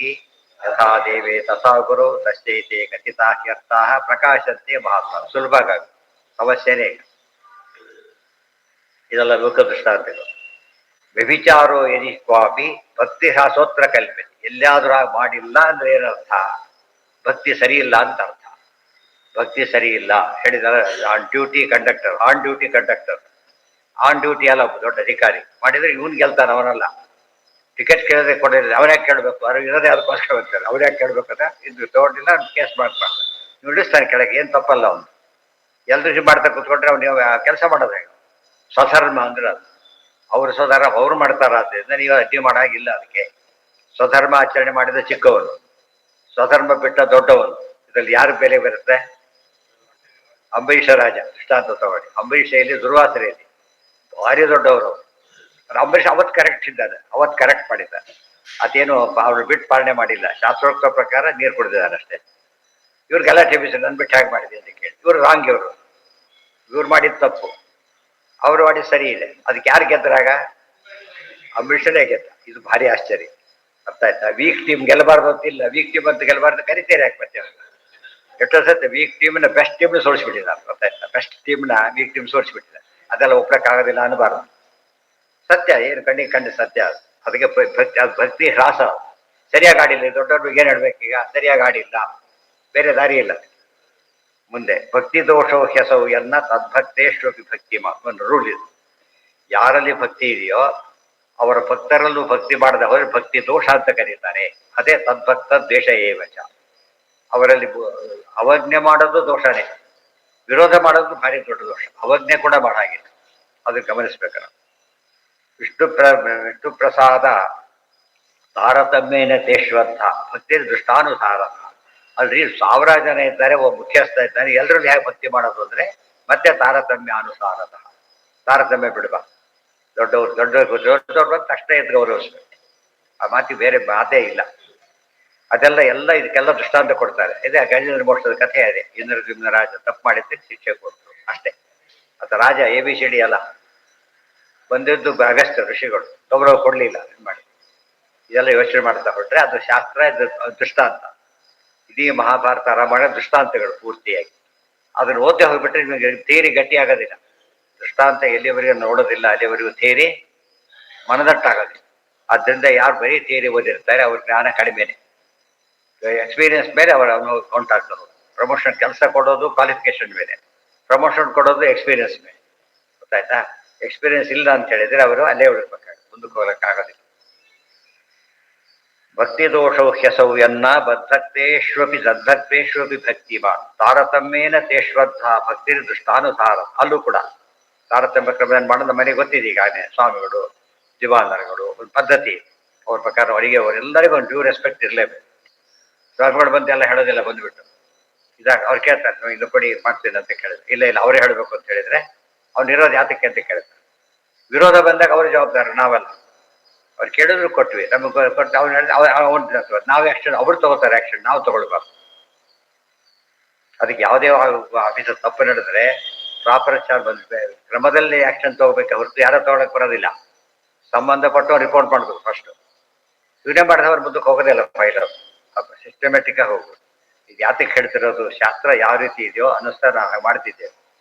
Speaker 1: ಯಥಾ ದೇವೇ ತಥಾ ಗುರು ತಶ್ಚೈತೆ ಕಥಿತಾರ್ಥಾ ಪ್ರಕಾಶಂತೆ ಮಹಾತ್ಮ. ಸುಲಭ ಸಮಸ್ಯೆನೇ ಇಲ್ಲ. ಇದೆಲ್ಲ ಲೋಕ ದೃಷ್ಟಾಂತಗಳು. ವ್ಯಭಿಚಾರೋ ಯದಿ ಕ್ವಾಪಿ ಭಕ್ತಿ ಹಾಸೋತ್ರ ಕಲ್ಪನೆ. ಎಲ್ಲಾದ್ರೂ ಮಾಡಿಲ್ಲ ಅಂದ್ರೆ ಏನರ್ಥ? ಭಕ್ತಿ ಸರಿ ಇಲ್ಲ ಅಂತ ಅರ್ಥ. ಭಕ್ತಿ ಸರಿ ಇಲ್ಲ ಹೇಳಿದಾರೆ. On duty conductor on duty ಅಲ್ಲ, ದೊಡ್ಡ ಅಧಿಕಾರಿ ಮಾಡಿದ್ರೆ ಇವನ್ ಗೆಲ್ತಾನೆ, ಅವನಲ್ಲ. ಟಿಕೆಟ್ ಕೇಳಿದ್ರೆ ಕೊಡೋದಿಲ್ಲ, ಅವ್ರ್ಯಾಕೆ ಕೇಳಬೇಕು? ಅವ್ರು ಇರೋದೇ ಅದಕ್ಕೋಸ್ಕರ ಬರ್ತಾರೆ. ಅವ್ರ್ಯಾಕೆ ಕೇಳ್ಬೇಕಂದ್ರೆ ಇದು ತಗೊಂಡಿಲ್ಲ ಕೇಸ್ ಮಾಡ್ಬಾರ್ದು. ನೀವು ಇಳಿಸ್ತಾನೆ ಕೆಳಗೆ, ಏನು ತಪ್ಪಲ್ಲ. ಅವನು ಎಲ್ರು ಮಾಡ್ತಾ ಕೂತ್ಕೊಂಡ್ರೆ ಅವ್ನು ಕೆಲಸ ಮಾಡೋದು ಸ್ವಧರ್ಮ ಅಂದ್ರೆ ಅದು. ಅವ್ರ ಸ್ವಧರ್ಮ ಅವ್ರು ಮಾಡ್ತಾರ. ಆದ್ದರಿಂದ ನೀವು ಅಡ್ಡಿ ಮಾಡಾಗಿಲ್ಲ. ಅದಕ್ಕೆ ಸ್ವಧರ್ಮ ಆಚರಣೆ ಮಾಡಿದ ಚಿಕ್ಕವನು, ಸ್ವಧರ್ಮ ಬಿಟ್ಟ ದೊಡ್ಡವನು. ಇದರಲ್ಲಿ ಯಾರು ಬೆಲೆ ಬರುತ್ತೆ? ಅಂಬರೀಷ ರಾಜ ದೃಷ್ಟಾಂತ ತಗೊಳ್ಳಿ. ಅಂಬರೀಷೆಯಲ್ಲಿ ದುರ್ವಾಸರೆಯಲ್ಲಿ ಭಾರಿ ದೊಡ್ಡವರು. ಅಂಬರೀಷ್ ಅವತ್ತು ಕರೆಕ್ಟ್ ಇದ್ದಾನೆ, ಅವತ್ತು ಕರೆಕ್ಟ್ ಮಾಡಿದ್ದಾನೆ. ಅದೇನು ಅವ್ರು ಬಿಟ್ಟು ಪಾಲನೆ ಮಾಡಿಲ್ಲ. ಶಾಸ್ತ್ರೋಕ್ತ ಪ್ರಕಾರ ನೀರು ಕುಡಿದಿದ್ದಾರೆ ಅಷ್ಟೇ. ಇವ್ರು ಗಲಾಟೆ ಬಿಸಿ ನನ್ ಬಿಟ್ಟು ಹೇಗೆ ಮಾಡಿದೆ ಅಂತ ಕೇಳಿ. ಇವ್ರು ರಾಂಗ್. ಇವ್ರು ಮಾಡಿದ ತಪ್ಪು, ಅವರು ಮಾಡಿದ ಸರಿ ಇದೆ. ಅದಕ್ಕೆ ಯಾರು ಗೆದ್ದರಾಗ? ಅಂಬರೀಷನೇ ಗೆದ್ದ. ಇದು ಭಾರಿ ಆಶ್ಚರ್ಯ. ಅರ್ಥ ಆಯ್ತಾ? ವೀಕ್ ಟೀಮ್ ಗೆಲ್ಲಬಾರ್ದು ಅಂತಿಲ್ಲ. ವೀಕ್ ಟೀಮ್ ಅಂತ ಗೆಲ್ಲಬಾರ್ದು ಕರಿತೇನೆ ಯಾಕೆ ಮತ್ತೆ? ಎಷ್ಟೋ ಸತಿ ವೀಕ್ ಟೀಮ್ನ ಬೆಸ್ಟ್ ಟೀಮ್ನ ಸೋಲಿಸ್ಬಿಟ್ಟಿದ್ದಾರೆ. ಅರ್ಥ ಆಯ್ತಾ? ಬೆಸ್ಟ್ ಟೀಮ್ನ ವೀಕ್ ಟೀಮ್ ಸೋಲಿಸ್ಬಿಟ್ಟಿದ್ದಾರೆ. ಅದೆಲ್ಲ ಒಪ್ಪಕ್ಕಾಗೋದಿಲ್ಲ ಅನ್ನಬಾರ್ದು. ಸತ್ಯ, ಏನು ಕಣ್ಣಿಗೆ ಕಂಡು ಸತ್ಯ. ಅದಕ್ಕೆ ಭಕ್ತಿ ಹ್ರಾಸ. ಸರಿಯಾಗಿ ಆಡಿಲ್ಲ. ದೊಡ್ಡವ್ರಿಗೆ ಏನು ಹೇಳ್ಬೇಕು? ಈಗ ಸರಿಯಾಗಿ ಆಡಿಲ್ಲ, ಬೇರೆ ದಾರಿ ಇಲ್ಲ. ಮುಂದೆ ಭಕ್ತಿ ದೋಷೋ ಹೆಸವು ಎನ್ನ ತದ್ಭಕ್ತೇಶ್ವ ಭಕ್ತಿ ಒಂದು ರೂಲ್ ಇದು. ಯಾರಲ್ಲಿ ಭಕ್ತಿ ಇದೆಯೋ ಅವರ ಭಕ್ತರಲ್ಲೂ ಭಕ್ತಿ ಮಾಡದ ಹೋದ್ರೆ ಭಕ್ತಿ ದೋಷ ಅಂತ ಕರೀತಾರೆ. ಅದೇ ತದ್ಭಕ್ತ ದ್ವೇಷ ಏವಚ. ಅವರಲ್ಲಿ ಅವಜ್ಞೆ ಮಾಡೋದು ದೋಷನೇ, ವಿರೋಧ ಮಾಡೋದು ಭಾರಿ ದೊಡ್ಡ ದೋಷ. ಅವಜ್ಞೆ ಕೂಡ ಮಾಡಾಗಿಲ್ಲ. ಅದನ್ನು ಗಮನಿಸ್ಬೇಕು ನಾವು. ವಿಷ್ಣು ಪ್ರಸಾದ ತಾರತಮ್ಯೇನ ತೇಶ್ವರ್ಥ ಭಕ್ತಿ ದೃಷ್ಟಾನುಸಾರ. ಅಲ್ರಿ 1000 ಜನ ಇದ್ದಾರೆ, ಒಬ್ಬ ಮುಖ್ಯಸ್ಥ ಇದ್ದಾನೆ, ಎಲ್ಲರಲ್ಲಿ ಹೇಗೆ ಭಕ್ತಿ ಮಾಡೋದು ಅಂದ್ರೆ ಮತ್ತೆ ತಾರತಮ್ಯ ಅನುಸಾರದ. ತಾರತಮ್ಯ ಬಿಡಬ. ದೊಡ್ಡವ್ರು ಬಂದ ತಕ್ಷಣ ಎದ್ದು ಗೌರವಿಸ್ಬೇಕು. ಆ ಮಾತಿಗೆ ಬೇರೆ ಮಾತೇ ಇಲ್ಲ. ಅದೆಲ್ಲ ಇದಕ್ಕೆಲ್ಲ ದೃಷ್ಟಾಂತ ಕೊಡ್ತಾರೆ. ಇದೇ ಗಜೇಂದ್ರ ಮೋಕ್ಷದ ಕಥೆ ಇದೆ. ಇಂದ್ರದ್ಯುಮ್ನ ರಾಜ ತಪ್ಪು ಮಾಡಿದ್ದಕ್ಕೆ ಶಿಕ್ಷೆ ಕೊಟ್ಟರು ಅಷ್ಟೇ. ಅದು ರಾಜ ABCD ಅಲ್ಲ. ಬಂದಿದ್ದು ಅಗಸ್ತ್ಯ ಋಷಿಗಳು ಗೌರವ ಕೊಡ್ಲಿಲ್ಲ ಮಾಡಿ. ಇದೆಲ್ಲ ಯೋಚನೆ ಮಾಡ್ತಾ ಹೊರಟ್ರೆ ಅದು ಶಾಸ್ತ್ರ, ಇದು ದೃಷ್ಟಾಂತ. ಇಡೀ ಮಹಾಭಾರತ ರಾಮಾಯಣ ದೃಷ್ಟಾಂತಗಳು ಪೂರ್ತಿಯಾಗಿ. ಅದನ್ನು ಓದಿ ಹೋಗ್ಬಿಟ್ರೆ ನಿಮಗೆ ಥಿಯರಿ ಗಟ್ಟಿ ಆಗೋದಿಲ್ಲ. ದೃಷ್ಟಾಂತ ಎಲ್ಲಿವರೆಗೂ ನೋಡೋದಿಲ್ಲ ಅಲ್ಲಿವರೆಗೂ ಥಿಯರಿ ಮನದಟ್ಟಾಗೋದಿಲ್ಲ. ಆದ್ದರಿಂದ ಯಾರು ಬರೀ ಥಿಯರಿ ಓದಿರ್ತಾರೆ ಅವ್ರ ಜ್ಞಾನ ಕಡಿಮೆನೆ. ಎಕ್ಸ್ಪೀರಿಯನ್ಸ್ ಮೇಲೆ ಅವರ ಕೌಂಟ್ ಆಗ್ತಾರೆ. ಪ್ರಮೋಷನ್ ಕೆಲಸ ಕೊಡೋದು ಕ್ವಾಲಿಫಿಕೇಶನ್ ಮೇಲೆ, ಪ್ರಮೋಷನ್ ಕೊಡೋದು ಎಕ್ಸ್ಪೀರಿಯನ್ಸ್ ಮೇಲೆ. ಗೊತ್ತಾಯ್ತಾ? ಎಕ್ಸ್ಪೀರಿಯನ್ಸ್ ಇಲ್ಲ ಅಂತ ಹೇಳಿದ್ರೆ ಅವರು ಅಲ್ಲೇ ಉಳಿರ್ಬೇಕಾಗುತ್ತೆ, ಮುಂದಕ್ಕೆ ಹೋಗಕ್ಕಾಗೋದಿಲ್ಲ. ಭಕ್ತಿ ದೋಷೌ ಹ್ಯಸೌ ಎನ್ನ ಬದ್ಧಕ್ತೇಶ್ವಪಿ ಸದ್ಭಕ್ತೇಶ್ವಪಿ ಭಕ್ತಿ ಬಾ ತಾರತಮ್ಯೇನ ತೇಶ್ವರ್ಧ ಭಕ್ತಿ ದೃಷ್ಟಾನುಸಾರ. ಅಲ್ಲೂ ಕೂಡ ತಾರತಮ್ಯ ಕ್ರಮ ಮಾಡೋದು ಮನೆಗೆ ಗೊತ್ತಿದೆ. ಈಗಾಗಲೇ ಸ್ವಾಮಿಗಳು, ದಿವಾನರುಗಳು, ಒಂದು ಪದ್ಧತಿ. ಅವ್ರ ಪ್ರಕಾರ ಅವರಿಗೆ ಅವರೆಲ್ಲರಿಗೂ ಒಂದು ಡ್ಯೂ ರೆಸ್ಪೆಕ್ಟ್ ಇರಲೇಬೇಕು. ಸ್ವಾಮಿಗಳು ಬಂದು ಎಲ್ಲ ಹೇಳೋದಿಲ್ಲ ಬಂದುಬಿಟ್ಟು ಇದಾಗ ಅವ್ರು ಕೇಳ್ತಾರೆ ನೀವು ಇದು ಕೊಡಿ ಮಾಡ್ತೀನಿ ಅಂತ ಕೇಳಿದ್ರೆ ಇಲ್ಲ ಇಲ್ಲ ಅವರೇ ಹೇಳಬೇಕು ಅಂತ ಹೇಳಿದ್ರೆ ಅವ್ನು ಇರೋದು ಯಾತಕ್ಕೆ ಅಂತ ಕೇಳ್ತಾರೆ. ವಿರೋಧ ಬಂದಾಗ ಅವ್ರ ಜವಾಬ್ದಾರ ನಾವಲ್ಲ. ಅವ್ರು ಕೇಳಿದ್ರು ಕೊಟ್ವಿ ನಮಗೆ ಕೊಟ್ಟು ಅವ್ನು ಹೇಳಿದ್ರೆ ಅವ್ರು ನಾವು ಆ್ಯಕ್ಷನ್ ಅವ್ರು ತಗೋತಾರೆ ಆ್ಯಕ್ಷನ್ ನಾವು ತಗೊಳ್ಬಾರ್ದು. ಅದಕ್ಕೆ ಯಾವುದೇ ಆಫೀಸರ್ ತಪ್ಪು ನಡೆದ್ರೆ ಪ್ರಾಪರ್ ಕ್ರಮದಲ್ಲಿ ಆ್ಯಕ್ಷನ್ ತಗೋಬೇಕು ಹೊರತು ಯಾರೋ ತಗೊಳಕ್ ಬರೋದಿಲ್ಲ. ಸಂಬಂಧಪಟ್ಟು ರಿಪೋರ್ಟ್ ಮಾಡಬೇಕು ಫಸ್ಟ್. ಇವನೇ ಮಾಡಿದವ್ರ ಮುಂದಕ್ಕೆ ಹೋಗೋದೇ ಇಲ್ಲ ಫೈಲ್ ಸಿಸ್ಟಮೆಟಿಕ್ ಆಗಿ ಹೋಗ್ಬೋದು. ಇದು ಯಾತಕ್ಕೆ ಹೇಳ್ತಿರೋದು ಶಾಸ್ತ್ರ ಯಾವ ರೀತಿ ಇದೆಯೋ ಅನುಸಾರ ನಾವು ಮಾಡ್ತಿದ್ದೇವೆ.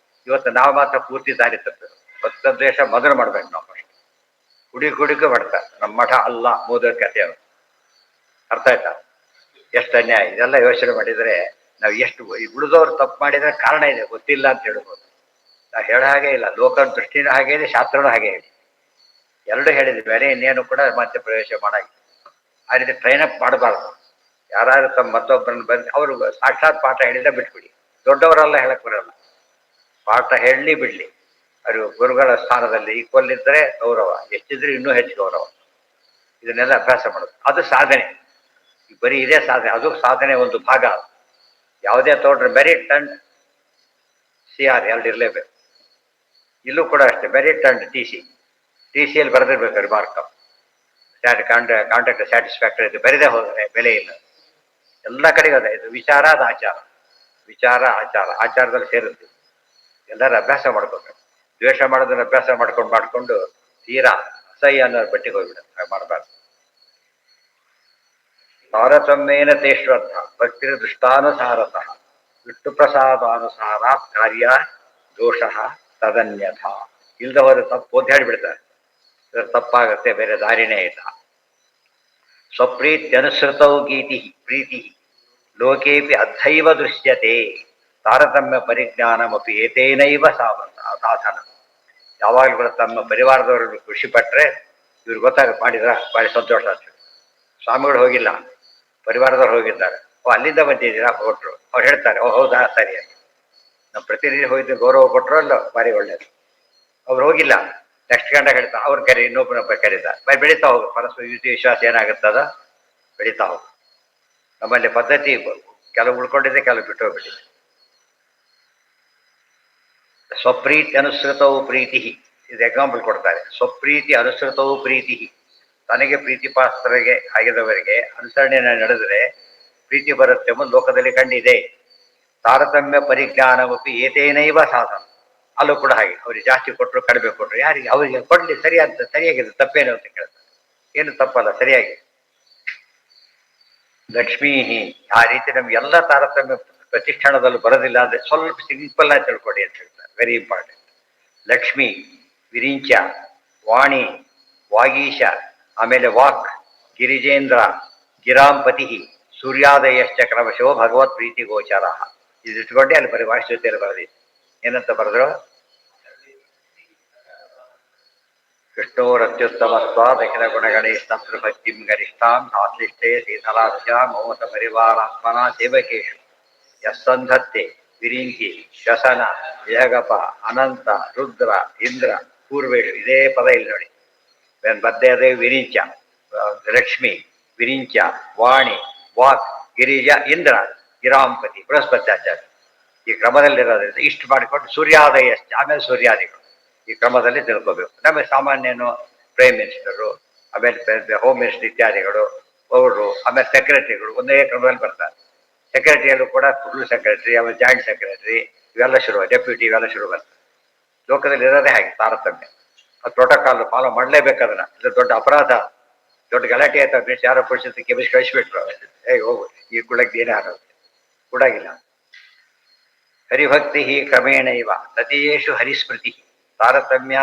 Speaker 1: ಇವತ್ತು ನಾವು ಮಾತ್ರ ಪೂರ್ತಿ ದಾರಿ ತಪ್ಪು ಭಕ್ತದ್ವೇಷ ಮೊದಲು ಮಾಡ್ಬೇಕು ನಾವು ಫಸ್ಟ್. ಹುಡುಗಿಗೂ ಮಾಡ್ತಾರೆ ನಮ್ಮ ಮಠ ಅಲ್ಲ ಮೂದರ ಕಥೆ ಅವರು ಅರ್ಥ ಆಯ್ತಾ. ಎಷ್ಟು ಅನ್ಯಾಯ ಇದೆಲ್ಲ ಯೋಚನೆ ಮಾಡಿದರೆ ನಾವು ಎಷ್ಟು ಉಳಿದವ್ರು ತಪ್ಪು ಮಾಡಿದರೆ ಕಾರಣ ಇದೆ ಗೊತ್ತಿಲ್ಲ ಅಂತ ಹೇಳ್ಬೋದು. ನಾವು ಹೇಳೋ ಹಾಗೆ ಇಲ್ಲ. ಲೋಕ ದೃಷ್ಟಿನೂ ಹಾಗೆ ಇದೆ ಶಾಸ್ತ್ರನೂ ಹಾಗೆ ಇದೆ. ಎರಡು ಹೇಳಿದ್ವಿ ಬೇರೆ ಇನ್ನೇನು ಕೂಡ ಮಧ್ಯ ಪ್ರವೇಶ ಮಾಡಾಗಿ ಆ ರೀತಿ ಟ್ರೈನ್ ಅಪ್ ಮಾಡಬಾರ್ದು. ಯಾರು ತಮ್ಮ ಮತ್ತೊಬ್ಬರನ್ನು ಬಂದು ಅವರು ಸಾಕ್ಷಾತ್ ಪಾಠ ಹೇಳಿದ್ರೆ ಬಿಟ್ಬಿಡಿ. ದೊಡ್ಡವರೆಲ್ಲ ಹೇಳಕ್ ಬರಲ್ಲ. ಪಾಠ ಹೇಳಲಿ ಬಿಡ್ಲಿ ಅವರು ಗುರುಗಳ ಸ್ಥಾನದಲ್ಲಿ ಈಕ್ವಲ್ ಇದ್ದರೆ ಗೌರವ, ಎಷ್ಟಿದ್ರೆ ಇನ್ನೂ ಹೆಚ್ಚು ಗೌರವ. ಇದನ್ನೆಲ್ಲ ಅಭ್ಯಾಸ ಮಾಡೋದು ಅದು ಸಾಧನೆ. ಬರೀ ಇದೇ ಸಾಧನೆ, ಅದು ಸಾಧನೆ ಒಂದು ಭಾಗ. ಯಾವುದೇ ತಗೊಂಡ್ರೆ ಮೆರಿಟ್ ಅಂಡ್ CR ಎರಡು ಇರಲೇಬೇಕು. ಇಲ್ಲೂ ಕೂಡ ಅಷ್ಟೇ ಮೆರಿಟ್ ಅಂಡ್ TCಯಲ್ಲಿ ಬರೆದಿರ್ಬೇಕು ರಿಮಾರ್ಕ್ ಕಾಂಟ್ಯಾಕ್ಟ್ ಸ್ಯಾಟಿಸ್ಫ್ಯಾಕ್ಟರಿ ಇದು ಬರೆದೇ ಹೋದರೆ ಬೆಲೆ ಇಲ್ಲ. ಎಲ್ಲ ಕಡೆಗೂ ಅದೇ ಇದು ವಿಚಾರ ಅದು ಆಚಾರ, ವಿಚಾರ ಆಚಾರ, ಆಚಾರದಲ್ಲಿ ಸೇರುತ್ತೆ. ಎಲ್ಲರೂ ಅಭ್ಯಾಸ ಮಾಡ್ಕೋಬೇಕು. ದ್ವೇಷ ಮಾಡೋದನ್ನ ಅಭ್ಯಾಸ ಮಾಡ್ಕೊಂಡು ತೀರಾ ಅಸಹ್ಯ ಅನ್ನೋದ್ರ ಬಟ್ಟಿಗೆ ಹೋಗ್ಬಿಡುತ್ತೆ. ಮಾಡಬಾರ್ದು. ತಾರತಮ್ಯೇನ ತೇ ಶ್ರದ್ಧಾ ಭಕ್ತಿರ ದೃಷ್ಟಾನುಸಾರತಃ ವಿಷ್ಣು ಪ್ರಸಾದಾನುಸಾರ ಕಾರ್ಯ ದೋಷ ತದನ್ಯಥ. ಇಲ್ದವರು ತಪ್ಪು ಅಂತ ಹೇಳಿಬಿಡ್ತಾರೆ. ತಪ್ಪಾಗತ್ತೆ, ಬೇರೆ ದಾರಿನೇ ಇಲ್ಲ. ಸ್ವಪ್ರೀತ್ಯನುಸೃತೌ ಪ್ರೀತಿ ಲೋಕೇಪಿ ಅದ್ಧೈವ ದೃಶ್ಯತೆ ತಾರತಮ್ಯ ಪರಿಜ್ಞಾನಮಪಿ ಏತೇನೈವ ಸಾಧನ. ಯಾವಾಗಲೂ ಕೂಡ ತಮ್ಮ ಪರಿವಾರದವರು ಖುಷಿ ಪಟ್ಟರೆ ಇವ್ರು ಮಾಡಿದ್ರ ಭಾರಿ ಸಂತೋಷ ಆಗ್ತದೆ. ಸ್ವಾಮಿಗಳು ಹೋಗಿಲ್ಲ, ಪರಿವಾರದವ್ರು ಹೋಗಿದ್ದಾರೆ. ಅಲ್ಲಿಂದ ಬಂದಿದ್ದೀರಾ ಕೊಟ್ಟರು. ಅವ್ರು ಹೇಳ್ತಾರೆ ಹೌದಾ ಸರಿಯಾಗಿ ನಾವು ಪ್ರತಿನಿಧಿ ಹೋಗಿದ್ದು ಗೌರವ ಕೊಟ್ಟರು ಅಲ್ಲ ಭಾರಿ ಒಳ್ಳೇದು. ಅವ್ರು ಹೋಗಿಲ್ಲ, ನೆಕ್ಸ್ಟ್ ಗಂಟೆ ಹೇಳ್ತಾರೆ ಅವ್ರ ಕರಿ ಇನ್ನೊಬ್ಬರೊಬ್ಬ ಕರೀತಾರೆ. ಬೆಳೀತಾ ಹೋಗು ಪರಸ್ಪರ ಯುತಿ ವಿಶ್ವಾಸ ಏನಾಗುತ್ತದ ಬೆಳೀತಾ ಹೋಗು. ನಮ್ಮಲ್ಲಿ ಪದ್ಧತಿ ಕೆಲವು ಉಳ್ಕೊಂಡಿದೆ, ಕೆಲವು ಬಿಟ್ಟು ಹೋಗ್ಬಿಟ್ಟಿದೆ. ಸ್ವಪ್ರೀತಿ ಅನುಸೃತವು ಪ್ರೀತಿ ಇದು ಎಕ್ಸಾಂಪಲ್ ಕೊಡ್ತಾರೆ. ಸ್ವಪ್ರೀತಿ ಅನುಸೃತವು ಪ್ರೀತಿ ತನಗೆ ಪ್ರೀತಿ ಪಾತ್ರರಿಗೆ ಆಗಿದವರಿಗೆ ಅನುಸರಣೆ ನಡೆದರೆ ಪ್ರೀತಿ ಬರುತ್ತೆ ಎಂಬುದು ಲೋಕದಲ್ಲಿ ಕಂಡಿದೆ. ತಾರತಮ್ಯ ಪರಿಜ್ಞಾನವಪಿ ಏತೇನೈವ ಸಾಧನ. ಅಲ್ಲೂ ಕೂಡ ಹಾಗೆ ಅವ್ರಿಗೆ ಜಾಸ್ತಿ ಕೊಟ್ಟರು ಕಡಿಮೆ ಕೊಟ್ಟರು ಯಾರಿಗೆ ಅವರಿಗೆ ಕೊಡಲಿ ಸರಿಯಾಗಿದೆ ತಪ್ಪೇನು ಅಂತ ಕೇಳ್ತಾರೆ. ಏನು ತಪ್ಪಲ್ಲ, ಸರಿಯಾಗಿ. ಲಕ್ಷ್ಮೀ ಆ ರೀತಿ ನಮ್ಗೆಲ್ಲ ತಾರತಮ್ಯ ಪ್ರತಿಷ್ಠಾನದಲ್ಲೂ ಬರೋದಿಲ್ಲ ಅಂದರೆ ಸ್ವಲ್ಪ ಸಿಂಪಲ್ ಆಗಿ ತಿಳ್ಕೊಡಿ ಅಂತ ಹೇಳ್ತಾರೆ. Very important. ಲಕ್ಷ್ಮಿ, ವಿರಿಂಚ, ವಾಣಿ, ವಾಗೀಶ, ಆಮೇಲೆ ವಾಕ್, ಗಿರಿಜೇಂದ್ರ, ಗಿರಾಂಪತಿ, ಸೂರ್ಯಾದಯಶ್ಚ ಕ್ರಮಶೋ ಭಗವತ್ ಪ್ರೀತಿ ಗೋಚರ. ಇದು ಇಟ್ಕೊಂಡೆ ಅಲ್ಲಿ ಬರೀ ವಾಸ್ತುತಿಯಲ್ಲಿ ಬರೆದಿದೆ. ಏನಂತ ಬರೆದ್ರು? ವಿಷ್ಣೋರತ್ಯುತ್ತಮತ್ವ ದಕ್ಷಿಣ ಗುಣಗಣೇ ತತ್ರ ಭಕ್ತಿಂ ಗರಿಷ್ಠಾಂ ಸಾಶ್ಲಿಷ್ಟೇ ಶೀತಲಾಸ್ಯ ಮೋಸ ಪರಿವಾರಾತ್ಮನ ಸೇವಕೇಶು ಯಸ್ಸಂಧತ್ತೆ ವಿರಿಂಚಿ ಶಸನ ಯಗಪ ಅನಂತ ರುದ್ರ ಇಂದ್ರ ಪೂರ್ವೇಶು. ಇದೇ ಪದ ಇಲ್ಲಿ ನೋಡಿ. ಬದ್ದೆ ಅದೇ ವಿರಿಂಚ, ಲಕ್ಷ್ಮಿ, ವಿರಿಂಚ, ವಾಣಿ, ವಾಕ್, ಗಿರಿಜ, ಇಂದ್ರ, ಗಿರಾಂಪತಿ, ಬೃಹಸ್ಪತ್ಯಾಚಾರ್ಯ. ಈ ಕ್ರಮದಲ್ಲಿರೋದ್ರಿಂದ ಇಷ್ಟು ಮಾಡಿಕೊಂಡು ಸೂರ್ಯೋದಯ ಆಮೇಲೆ ಸೂರ್ಯಾದಿಗಳು ಈ ಕ್ರಮದಲ್ಲಿ ತಿಳ್ಕೋಬೇಕು. ನಮಗೆ ಸಾಮಾನ್ಯನು ಪ್ರೈಮ್ ಮಿನಿಸ್ಟರು, ಆಮೇಲೆ ಹೋಮ್ ಮಿನಿಸ್ಟರ್ ಇತ್ಯಾದಿಗಳು ಅವರು, ಆಮೇಲೆ ಸೆಕ್ರೆಟರಿಗಳು ಒಂದೇ ಕ್ರಮದಲ್ಲಿ ಬರ್ತಾರೆ. ಸೆಕ್ರೆಟರಿಯಲ್ಲೂ ಕೂಡ ಫುಲ್ ಸೆಕ್ರೆಟರಿ, ಆಮೇಲೆ ಜಾಯಿಂಟ್ ಸೆಕ್ರೆಟರಿ ಇವೆಲ್ಲ ಶುರು, ಡೆಪ್ಯೂಟಿ ಇವೆಲ್ಲ ಶುರು ಬರ್ತಾರೆ. ಲೋಕದಲ್ಲಿ ಇರೋದೇ ಹಾಗೆ ತಾರತಮ್ಯ. ಅದು ಪ್ರೋಟೋಕಾಲ್ ಫಾಲೋ ಮಾಡಲೇಬೇಕು. ಅದನ್ನ ಇದು ದೊಡ್ಡ ಅಪರಾಧ, ದೊಡ್ಡ ಗಲಾಟೆ ಆಯ್ತಾ ಬೇಸ್ ಯಾರೋ ಪುರುಷಕ್ಕೆ ಕೆಮಿಸ್ ಕಳಿಸ್ಬಿಟ್ರು. ಹೋಗು ಈ ಕುಳಕ್ಕೆ ಏನೇ ಆರೋದು ಕೂಡಾಗಿಲ್ಲ. ಹರಿಭಕ್ತಿ ಕ್ರಮೇಣ ಇವ ತದೀಯೇಷು ಹರಿಸ್ಮೃತಿ ತಾರತಮ್ಯ.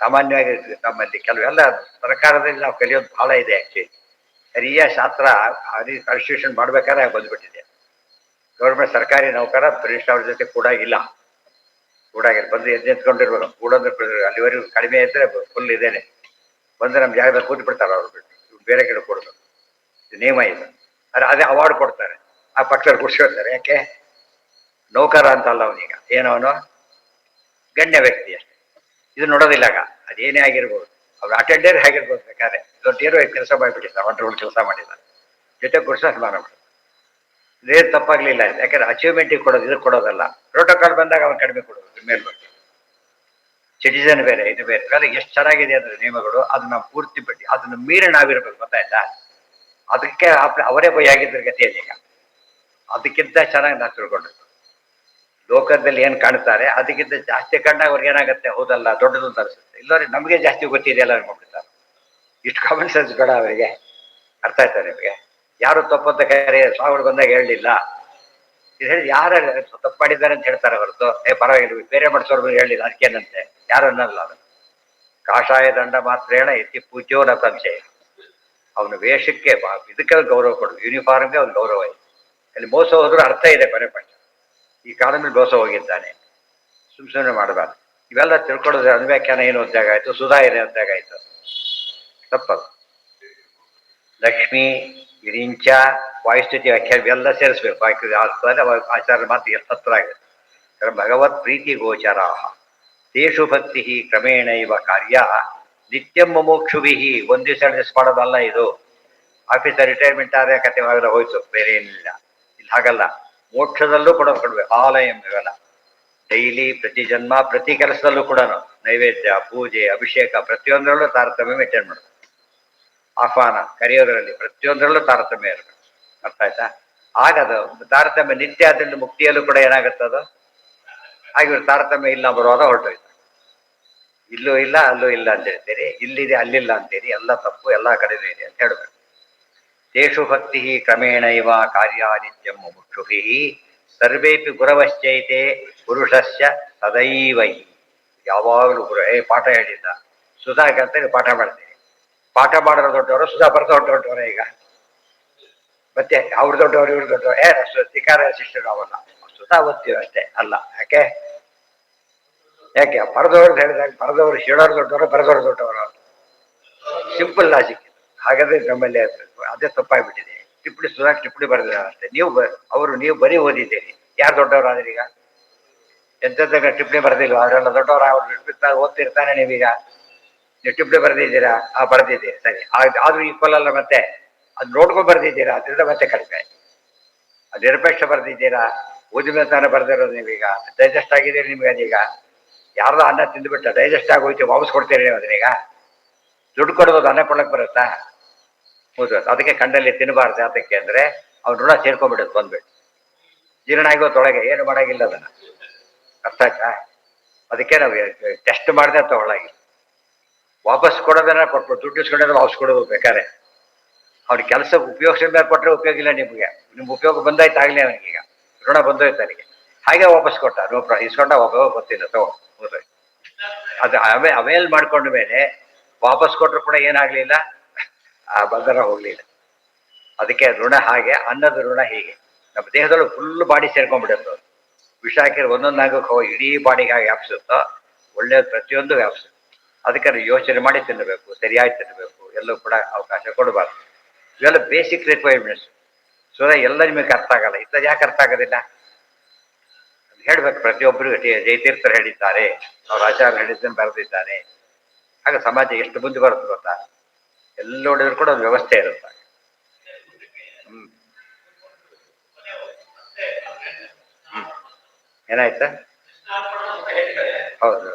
Speaker 1: ಸಾಮಾನ್ಯವಾಗಿ ನಮ್ಮಲ್ಲಿ ಕೆಲವೆಲ್ಲ ಸರ್ಕಾರದಲ್ಲಿ ನಾವು ಕಲಿಯೋದು ಬಹಳ ಇದೆ. ಆ್ಯಕ್ಚುಲಿ ಹರಿಯ ಶಾಸ್ತ್ರ ಕಾನ್ಸ್ಟಿಟ್ಯೂಷನ್ ಮಾಡ್ಬೇಕಾದ್ರೆ ಬಂದ್ಬಿಟ್ಟಿದೆ. ಗೌರ್ಮೆಂಟ್ ಸರ್ಕಾರಿ ನೌಕರ ಬ್ರಿಟಿಷ್ ಅವ್ರ ಜೊತೆ ಕೂಡಾಗಿಲ್ಲ ಬಂದು ಎದ್ದುಕೊಂಡಿರ್ಬೋದು. ಕೂಡೋದ್ರೆ ಅಲ್ಲಿವರೆಗೂ ಕಡಿಮೆ ಇದ್ದರೆ ಫುಲ್ ಇದೇನೆ ಬಂದರೆ ನಮ್ಮ ಜಾಗದಲ್ಲಿ ಕೂತು ಬಿಡ್ತಾರೆ. ಅವ್ರು ಬಿಟ್ಟು ಬೇರೆ ಕಡೆ ಕೊಡೋದು ಇದು ನಿಯಮ ಇದೆ. ಅದೇ ಅವಾರ್ಡ್ ಕೊಡ್ತಾರೆ, ಆ ಪಕ್ಷದಲ್ಲಿ ಕೂರ್ಸ್ಕೊಳ್ತಾರೆ. ಯಾಕೆ? ನೌಕರ ಅಂತಲ್ಲ ಅವನೀಗ, ಏನವನು ಗಣ್ಯ ವ್ಯಕ್ತಿ ಅಷ್ಟೇ. ಇದು ನೋಡೋದಿಲ್ಲ. ಅದೇನೇ ಆಗಿರ್ಬೋದು, ಅವ್ರು ಅಟೆಂಡರ್ ಹೇಗಿರ್ಬೋದು ಬೇಕಾದ್ರೆ ದೊಡ್ಡ ಹೀರೋ ಕೆಲಸ ಮಾಡಿಬಿಟ್ಟಿದ್ದಾರೆ, ವಂಡರ್ಫುಲ್ ಕೆಲಸ ಮಾಡಿದ್ದಾರೆ, ಜೊತೆ ಗುಡ್ಸ ಸ್ನಾನ ಮಾಡಿ ಇದೇನು ತಪ್ಪಾಗ್ಲಿಲ್ಲ. ಯಾಕಂದ್ರೆ ಅಚೀವ್ಮೆಂಟಿಗೆ ಕೊಡೋದು ಇದಕ್ಕೆ ಕೊಡೋದಲ್ಲ. ಪ್ರೋಟೋಕಾಲ್ ಬಂದಾಗ ಅವ್ನು ಕಡಿಮೆ ಕೊಡೋದು ಮೇಲ್ಬಂದು. ಸಿಟಿಸನ್ ಬೇರೆ ಇದು ಬೇರೆ, ಅದೇ ಎಷ್ಟು ಚೆನ್ನಾಗಿದೆ ಅಂದ್ರೆ ನಿಯಮಗಳು, ಅದನ್ನ ಪೂರ್ತಿ ಬಿಟ್ಟು ಅದನ್ನ ಮೀರಿ ನಾವಿರ್ಬೇಕು, ಗೊತ್ತಾಯ್ತಾ? ಅದಕ್ಕೆ ಅವರೇ ಬೈಯಾಗಿದ್ರ ಗತಿಯಲ್ಲಿ ಈಗ ಅದಕ್ಕಿಂತ ಚೆನ್ನಾಗಿ ನಾವು ತಿಳ್ಕೊಂಡ್ರು. ಲೋಕದಲ್ಲಿ ಏನ್ ಕಾಣ್ತಾರೆ ಅದಕ್ಕಿಂತ ಜಾಸ್ತಿ ಕಂಡಾಗ ಅವ್ರಿಗೆ ಏನಾಗುತ್ತೆ, ಹೌದಲ್ಲ ದೊಡ್ಡದು ಅಂತ ಅನಿಸುತ್ತೆ. ಇಲ್ಲವ್ರಿ ನಮಗೆ ಜಾಸ್ತಿ ಗೊತ್ತಿದೆಯಲ್ಲ ಅನ್ಕೊಂಡ್ಬಿಡ್ತಾರೆ. ಇಷ್ಟು ಕಾಮನ್ ಸೆನ್ಸ್ ಬೇಡ ಅವರಿಗೆ. ಅರ್ಥ ಆಯ್ತಾ ನಿಮಗೆ? ಯಾರು ತಪ್ಪಂತ ಕರೆ ಸಾವಿರ ಬಂದಾಗ ಹೇಳಲಿಲ್ಲ, ಇದು ಹೇಳಿ ಯಾರು ತಪ್ಪು ಮಾಡಿದ್ದಾರೆ ಅಂತ ಹೇಳ್ತಾರೆ ಹೊರತು ಪರವಾಗಿಲ್ಲ ಬೇರೆ ಮಾಡಿಸೋರು ಹೇಳಿಲ್ಲ ಅದಕ್ಕೇನಂತೆ ಯಾರು ಅನ್ನಲ್ಲ. ಅದು ಕಾಷಾಯ ದಂಡ ಮಾತ್ರೇಣ ಎತ್ತಿ ಪೂಜ್ಯೋ ನ ಸಂಶಯ. ಅವನ ವೇಷಕ್ಕೆ ಇದಕ್ಕೆ ಗೌರವ ಕೊಡೋದು, ಯೂನಿಫಾರ್ಮ್ಗೆ ಅವ್ನು ಗೌರವ ಇದೆ. ಅಲ್ಲಿ ಮೋಸ ಹೋದ್ರೂ ಅರ್ಥ ಇದೆ ಕೊನೆ ಪಕ್ಷ. ಈ ಕಾಲದಲ್ಲಿ ಮೋಸ ಹೋಗಿದ್ದಾನೆ, ಸುಮ್ಮನೆ ಮಾಡಬಾರ್ದು. ಇವೆಲ್ಲ ತಿಳ್ಕೊಳ್ಳೋದು ಅನ್ವ್ಯಾಖ್ಯಾನ ಏನು ಅಂದಾಗ ಆಯ್ತು, ಸುಧಾ ಇದೆ ಅಂದಾಗ ಆಯ್ತು, ತಪ್ಪದು. ಲಕ್ಷ್ಮಿ ವಿರಿಂಚ ವಾಯುಸ್ಥಿತಿ ವ್ಯಾಖ್ಯಾನ ಇವೆಲ್ಲ ಸೇರಿಸ್ಬೇಕು. ಆಚಾರ್ಯ ಮಾತು ಎಷ್ಟು ಹತ್ರ ಆಗಿದೆ. ಭಗವತ್ ಪ್ರೀತಿ ಗೋಚರ ತೇಷು ಭಕ್ತಿ ಕ್ರಮೇಣ ಇವ ಕಾರ್ಯ ನಿತ್ಯಂ ಮುಮುಕ್ಷುಭಿ. ಒಂದು ದಿವಸ ಅಡ್ಜಸ್ಟ್ ಮಾಡೋದಲ್ಲ ಇದು. ಆಫೀಸರ್ ರಿಟೈರ್ಮೆಂಟ್ ಆದ್ರೆ ಕತೆ ಹೋಯ್ತು, ಬೇರೆ ಏನಿಲ್ಲ. ಇಲ್ಲಿ ಹಾಗಲ್ಲ, ಮೋಕ್ಷದಲ್ಲೂ ಕೂಡ ಕೊಡ್ಬೇಕು. ಆಲಯ ಇವೆಲ್ಲ ಡೈಲಿ ಪ್ರತಿ ಜನ್ಮ ಪ್ರತಿ ಕೆಲಸದಲ್ಲೂ ಕೂಡ ನೈವೇದ್ಯ ಪೂಜೆ ಅಭಿಷೇಕ ಪ್ರತಿಯೊಂದರಲ್ಲೂ ತಾರತಮ್ಯ ಮೇಂಟೈನ್ ಮಾಡಬೇಕು. ಆಹ್ವಾನ ಕರೆಯೋದರಲ್ಲಿ ಪ್ರತಿಯೊಂದರಲ್ಲೂ ತಾರತಮ್ಯ ಇರಬೇಕು. ಅರ್ಥ ಆಯ್ತಾ? ಆಗದು ತಾರತಮ್ಯ ನಿತ್ಯ ಆದ್ರಿಂದ ಮುಕ್ತಿಯಲ್ಲೂ ಕೂಡ ಏನಾಗುತ್ತದು ಹಾಗೆ ತಾರತಮ್ಯ ಇಲ್ಲ ಬರುವಾಗ ಹೊರಟೋಯ್ತು. ಇಲ್ಲೂ ಇಲ್ಲ ಅಲ್ಲೂ ಇಲ್ಲ ಅಂತ ಹೇಳ್ತೀರಿ, ಇಲ್ಲಿದೆ ಅಲ್ಲಿಲ್ಲ ಅಂತೀರಿ, ಎಲ್ಲ ತಪ್ಪು ಎಲ್ಲ ಕಡೆನೂ ಇದೆ ಅಂತ ಹೇಳ್ಬೇಕು. ತೇಷು ಭಕ್ತಿ ಕ್ರಮೇಣ ಇವ ಕಾರ್ಯಾನಿತ್ಯಂ ಮುಕ್ಷುಭಿ ಸರ್ವೇಪಿ ಗುರವಶ್ಚೈತೆ ಪುರುಷಸ್ಯ ಸದೈವೈ. ಯಾವಾಗಲೂ ಗುರು ಪಾಠ ಹೇಳಿದ್ದ ಸುಧಾಗೆ ಅಂತೇಳಿ ಪಾಠ ಮಾಡ್ತೀನಿ. ಪಾಠ ಮಾಡೋರು ದೊಡ್ಡವರು, ಸುಧಾ ಬರ್ತಾ ದೊಡ್ಡವರೇ. ಈಗ ಮತ್ತೆ ಅವ್ರು ದೊಡ್ಡವರು ಇವ್ರು ದೊಡ್ಡವರು ಶಿಕಾರ ಶಿಷ್ಯರು ಅವಲ್ಲ. ಸುಧಾ ಓದ್ತೀವಿ ಅಷ್ಟೇ ಅಲ್ಲ. ಯಾಕೆ ಪರದವ್ರು ಹೇಳಿದಾಗ ಪರದವರು ಹೇಳೋರು ದೊಡ್ಡವರು, ಬರೆದವರು ದೊಡ್ಡವರು. Simple logic. ಹಾಗಾದ್ರೆ ನಮ್ಮಲ್ಲಿ ಅದೇ ತಪ್ಪಾಗ್ಬಿಟ್ಟಿದೆ. ಟಿಪ್ಪಣಿ ಸುಧಾ ಟಿಪ್ಪಣಿ ಬರೆದಿದ್ದಾರೆ ಅಷ್ಟೇ. ನೀವು ಬರೀ ಓದಿದ್ದೀರಿ, ಯಾರು ದೊಡ್ಡವರು ಆದ್ರೆ ಈಗ? ಎಂತೆಂತ ಟಿಪ್ಪಣಿ ಬರೆದಿಲ್ವ? ಅವರೆಲ್ಲ ದೊಡ್ಡವರು. ಅವ್ರು ಓದ್ತಿರ್ತಾನೆ. ನೀವೀಗ ನೀವು ಟಿಪ್ಪಣಿ ಬರೆದಿದ್ದೀರಾ? ಬರೆದಿದ್ದೀರಿ ಸರಿ, ಆದ್ರೂ ಈಕ್ವಲ್ ಅಲ್ಲ. ಮತ್ತೆ ಅದು ನೋಡ್ಕೊಂಡು ಬರೆದಿದ್ದೀರಾ, ಅದರಿಂದ ಮತ್ತೆ ಕಡಿಮೆ. ಅದು ನಿರಪೇಕ್ಷ ಬರೆದಿದ್ದೀರಾ, ಓದಿನ ತಾನೇ ಬರೆದಿರೋದು. ನೀವೀಗ ಡೈಜೆಸ್ಟ್ ಆಗಿದ್ದೀರಿ. ನಿಮ್ಗೆ ಅದೀಗ ಯಾರ್ದೋ ಅನ್ನ ತಿಂದುಬಿಟ್ಟ ಡೈಜೆಸ್ಟ್ ಆಗೋಯ್ತು, ವಾಪಸ್ ಕೊಡ್ತೀರಿ ನೀವು ಅದನ್ನೀಗ? ದುಡ್ಡು ಕೊಡೋದು ಅನ್ನ ಕೊಡಕ್ಕೆ ಬರುತ್ತಾ? ಹೌದು. ಅದಕ್ಕೆ ಕಂಡಲ್ಲಿ ತಿನ್ನಬಾರ್ದು. ಅದಕ್ಕೆ ಅಂದ್ರೆ ಅವ್ನ ಋಣ ಸೇರ್ಕೊಂಡ್ಬಿಡುತ್ತೆ, ಬಂದ್ಬಿಟ್ಟು ಜೀರ್ಣ ಆಗೋತ್ತೊಳಗೆ ಏನು ಮಾಡಾಗಿಲ್ಲ ಅದನ್ನ. ಅರ್ಥ ಆಯ್ತಾ? ಅದಕ್ಕೆ ನಾವು ಟೆಸ್ಟ್ ಮಾಡಿದೆ ತಗೊಳ್ಳಾಗಿ ವಾಪಸ್ ಕೊಡೋದನ್ನ ಕೊಟ್ಬಿಟ್ಟು ದುಡ್ಡು ಇಸ್ಕೊಂಡ್ರೆ ವಾಪಸ್ ಕೊಡೋದು ಬೇಕಾರೆ. ಅವ್ರಿಗೆ ಕೆಲಸ ಉಪಯೋಗಿಸಿದ ಮೇಲೆ ಕೊಟ್ಟರೆ ಉಪಯೋಗ ಇಲ್ಲ ನಿಮ್ಗೆ. ನಿಮ್ಗೆ ಉಪಯೋಗ ಬಂದಾಯ್ತು ಆಗಲಿ, ಅವನಿಗೀಗ ಋಣ ಬಂದೋಯ್ತು ಅವನಿಗೆ. ಹಾಗೆ ವಾಪಸ್ ಕೊಟ್ಟ ಇಸ್ಕೊಂಡ ವಾಪಸ್ ಗೊತ್ತಿಲ್ಲ ಹೋದೋಯ್ತು. ಅದು ಅವೇಲ್ ಮಾಡ್ಕೊಂಡ ಮೇಲೆ ವಾಪಸ್ ಕೊಟ್ಟರು ಕೂಡ ಏನಾಗ್ಲಿಲ್ಲ, ಆ ಬಂಧನ ಹೋಗ್ಲಿಲ್ಲ. ಅದಕ್ಕೆ ಋಣ ಹಾಗೆ, ಅನ್ನದ ಋಣ ಹೀಗೆ. ನಮ್ಮ ದೇಹದಲ್ಲೂ ಫುಲ್ ಬಾಡಿ ಸೇರ್ಕೊಂಡ್ಬಿಡುತ್ತೆ. ವಿಷ ಹಾಕಿದ್ರೆ ಒಂದೊಂದಾಗಕ್ಕೆ ಹೋಗಿ ಇಡೀ ಬಾಡಿಗೆ ಹಾಗೆ ವ್ಯಾಪಿಸುತ್ತೋ, ಒಳ್ಳೆಯದು ಪ್ರತಿಯೊಂದು ವ್ಯಾಪಿಸುತ್ತೆ. ಅದಕ್ಕೆ ಯೋಚನೆ ಮಾಡಿ ತಿನ್ನಬೇಕು, ಸರಿಯಾಗಿ ತಿನ್ನಬೇಕು, ಎಲ್ಲೂ ಕೂಡ ಅವಕಾಶ ಕೊಡಬಾರ್ದು. ಇವೆಲ್ಲ ಬೇಸಿಕ್ ರಿಕ್ವೈರ್ಮೆಂಟ್ಸ್. ಎಲ್ಲ ನಿಮಗೆ ಅರ್ಥ ಆಗಲ್ಲ. ಇಂಥದ್ದು ಯಾಕೆ ಅರ್ಥ ಆಗೋದಿಲ್ಲ ಹೇಳ್ಬೇಕು. ಪ್ರತಿಯೊಬ್ಬರು ಜಯತೀರ್ಥರು ಹೇಳಿದ್ದಾರೆ, ಅವ್ರ ಆಚಾರ್ಯ ಹೇಳಿದ್ದನ್ನು ಬರೆದಿದ್ದಾರೆ. ಆಗ ಸಮಾಜ ಎಷ್ಟು ಮುಂದೆ ಬರುತ್ತೆ ಗೊತ್ತಾ? ಎಲ್ಲ ನೋಡಿದ್ರು ಕೂಡ ಒಂದು ವ್ಯವಸ್ಥೆ ಇರುತ್ತೆ. ಏನಾಯ್ತಾ? ಹೌದು,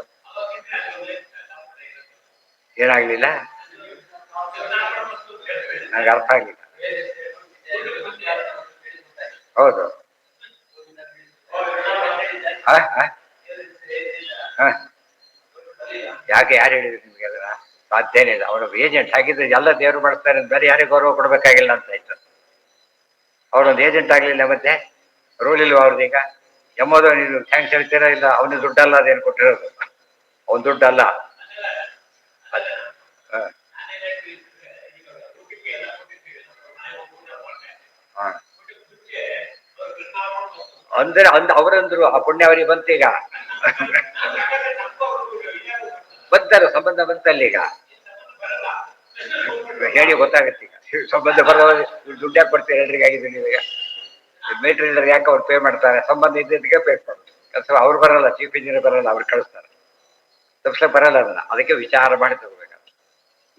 Speaker 1: ಏನಾಗ್ಲಿಲ್ಲ, ನನಗೆ ಅರ್ಥ ಆಗ್ಲಿಲ್ಲ. ಹೌದು, ಯಾಕೆ ಯಾರು ಹೇಳಿದ್ರು ನಿಮ್ಗೆ? ಅದನ್ನ ಸಾಧ್ಯನೇ ಇಲ್ಲ. ಅವನು ಏಜೆಂಟ್ ಆಗಿದ್ರೆ ಎಲ್ಲ ದೇವರು ಮಾಡಿಸ್ತಾರೆ, ಬೇರೆ ಯಾರಿಗೆ ಗೌರವ ಕೊಡ್ಬೇಕಾಗಿಲ್ಲ ಅಂತ ಆಯ್ತು. ಅವನೊಂದು ಏಜೆಂಟ್ ಆಗ್ಲಿಲ್ಲ, ಮತ್ತೆ ರೂಲ್ ಇಲ್ವ ಅವ್ರದೀಗ? ಎಂಬುದು ನೀವು ಥ್ಯಾಂಕ್ಸ್ ಹೇಳ್ತೀರಾ? ಇಲ್ಲ, ಅವನಿಗೆ ದುಡ್ಡಲ್ಲ ಅದೇನು ಕೊಟ್ಟಿರೋದು, ಅವನ ದುಡ್ಡಲ್ಲ. ಅಂದ್ರೆ ಅವರಂದ್ರು ಆ ಪುಣ್ಯ ಅವರಿಗೆ ಬಂತೀಗ ಬಂತಾರೆ, ಸಂಬಂಧ ಬಂತಲ್ಲಿ. ಈಗ ಹೇಳಿ ಗೊತ್ತಾಗುತ್ತೆ. ಈಗ ಸಂಬಂಧ ಬರೋದು ದುಡ್ಡು ಯಾಕೆ ಕೊಡ್ತೀರಿ ಎಲ್ರಿಗಾಗಿದ್ದು ನೀವೀಗ? ಮೀಟರ್ ರೀಡರ್ ಯಾಕೆ ಅವ್ರು ಪೇ ಮಾಡ್ತಾರೆ? ಸಂಬಂಧ ಇದ್ದಕ್ಕೆ ಪೇ ಮಾಡೋದು. ಕೆಲಸ ಅವ್ರು ಬರಲ್ಲ, ಚೀಫ್ ಇಂಜಿನಿಯರ್ ಬರಲ್ಲ, ಅವ್ರು ಕಳಿಸ್ತಾರೆ. ತಪ್ಪಿಸ್ಲಿಕ್ಕೆ ಬರಲ್ಲ ಅದನ್ನ. ಅದಕ್ಕೆ ವಿಚಾರ ಮಾಡಿ ತಗೋಬೇಕು.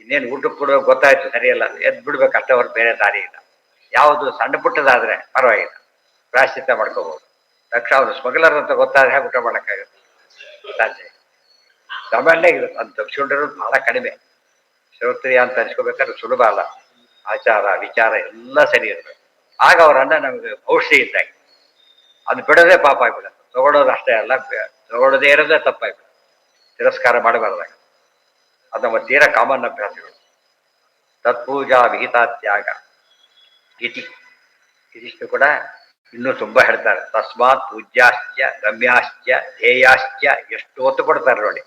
Speaker 1: ಇನ್ನೇನು ಊಟಕ್ಕೆ ಕೊಡುವಾಗ ಗೊತ್ತಾಯ್ತು ಸರಿಯಲ್ಲ ಎದ್ದು ಬಿಡ್ಬೇಕು ಅಷ್ಟೇ ಅವ್ರು ಬೇರೆ ದಾರಿ ಇಲ್ಲ. ಯಾವುದು ಸಣ್ಣ ಪುಟ್ಟದಾದ್ರೆ ಪರವಾಗಿಲ್ಲ, ಪ್ರಾಶ್ಚಿತ್ಯ ಮಾಡ್ಕೋಬಹುದು. ತಕ್ಷಣ ಅವ್ರು ಸ್ಮಗ್ಲರ್ ಅಂತ ಗೊತ್ತಾದ್ರೆ ಹೇಗೆ ಊಟ ಮಾಡೋಕ್ಕಾಗುತ್ತೆ? ಸಾಧ್ಯ ಇಲ್ಲ. ಸಾಮಾನ್ಯ ಇರುತ್ತೆ ಅದು ತಪ್ಪಿಸ್ಕೊಂಡಿರೋದು ಬಹಳ ಕಡಿಮೆ. ಶ್ರೋತ್ರಿಯ ಅಂತ ಅನ್ಸ್ಕೋಬೇಕಾದ್ರೆ ಸುಲಭ ಅಲ್ಲ. ಆಚಾರ ವಿಚಾರ ಎಲ್ಲ ಸರಿ ಇರಬೇಕು. ಆಗ ಅವ್ರ ಅನ್ನ ನಮಗೆ ಔಷಧಿ ಇದ್ದಾಗ ಅದು ಬಿಡೋದೇ ಪಾಪ ಆಗ್ಬಿಡುತ್ತೆ. ತಗೊಳ್ಳೋದು ಅಷ್ಟೇ ಅಲ್ಲ, ತಗೊಳ್ಳೋದೇ ಇರೋದೇ ತಪ್ಪಾಗ್ಬಿಡುತ್ತೆ. ತಿರಸ್ಕಾರ ಮಾಡಬಾರ್ದಾಗ ಅದು ನಮ್ಮ ತೀರಾ ಕಾಮನ್ ಅಭ್ಯಾಸಗಳು. ತತ್ಪೂಜಾ ವಿಹಿತಾತ್ಯಾಗ ಇತಿ, ಇದಿಷ್ಟು ಕೂಡ ಇನ್ನೂ ತುಂಬಾ ಹೇಳ್ತಾರೆ. ತಸ್ಮಾತ್ ಪೂಜ್ಯಾಶ್ಚ ಗಮ್ಯಾಶ್ಚ ಧ್ಯೇಯಾಶ್ಚ ಎಷ್ಟು ಒತ್ತು ಕೊಡ್ತಾರೆ ನೋಡಿ.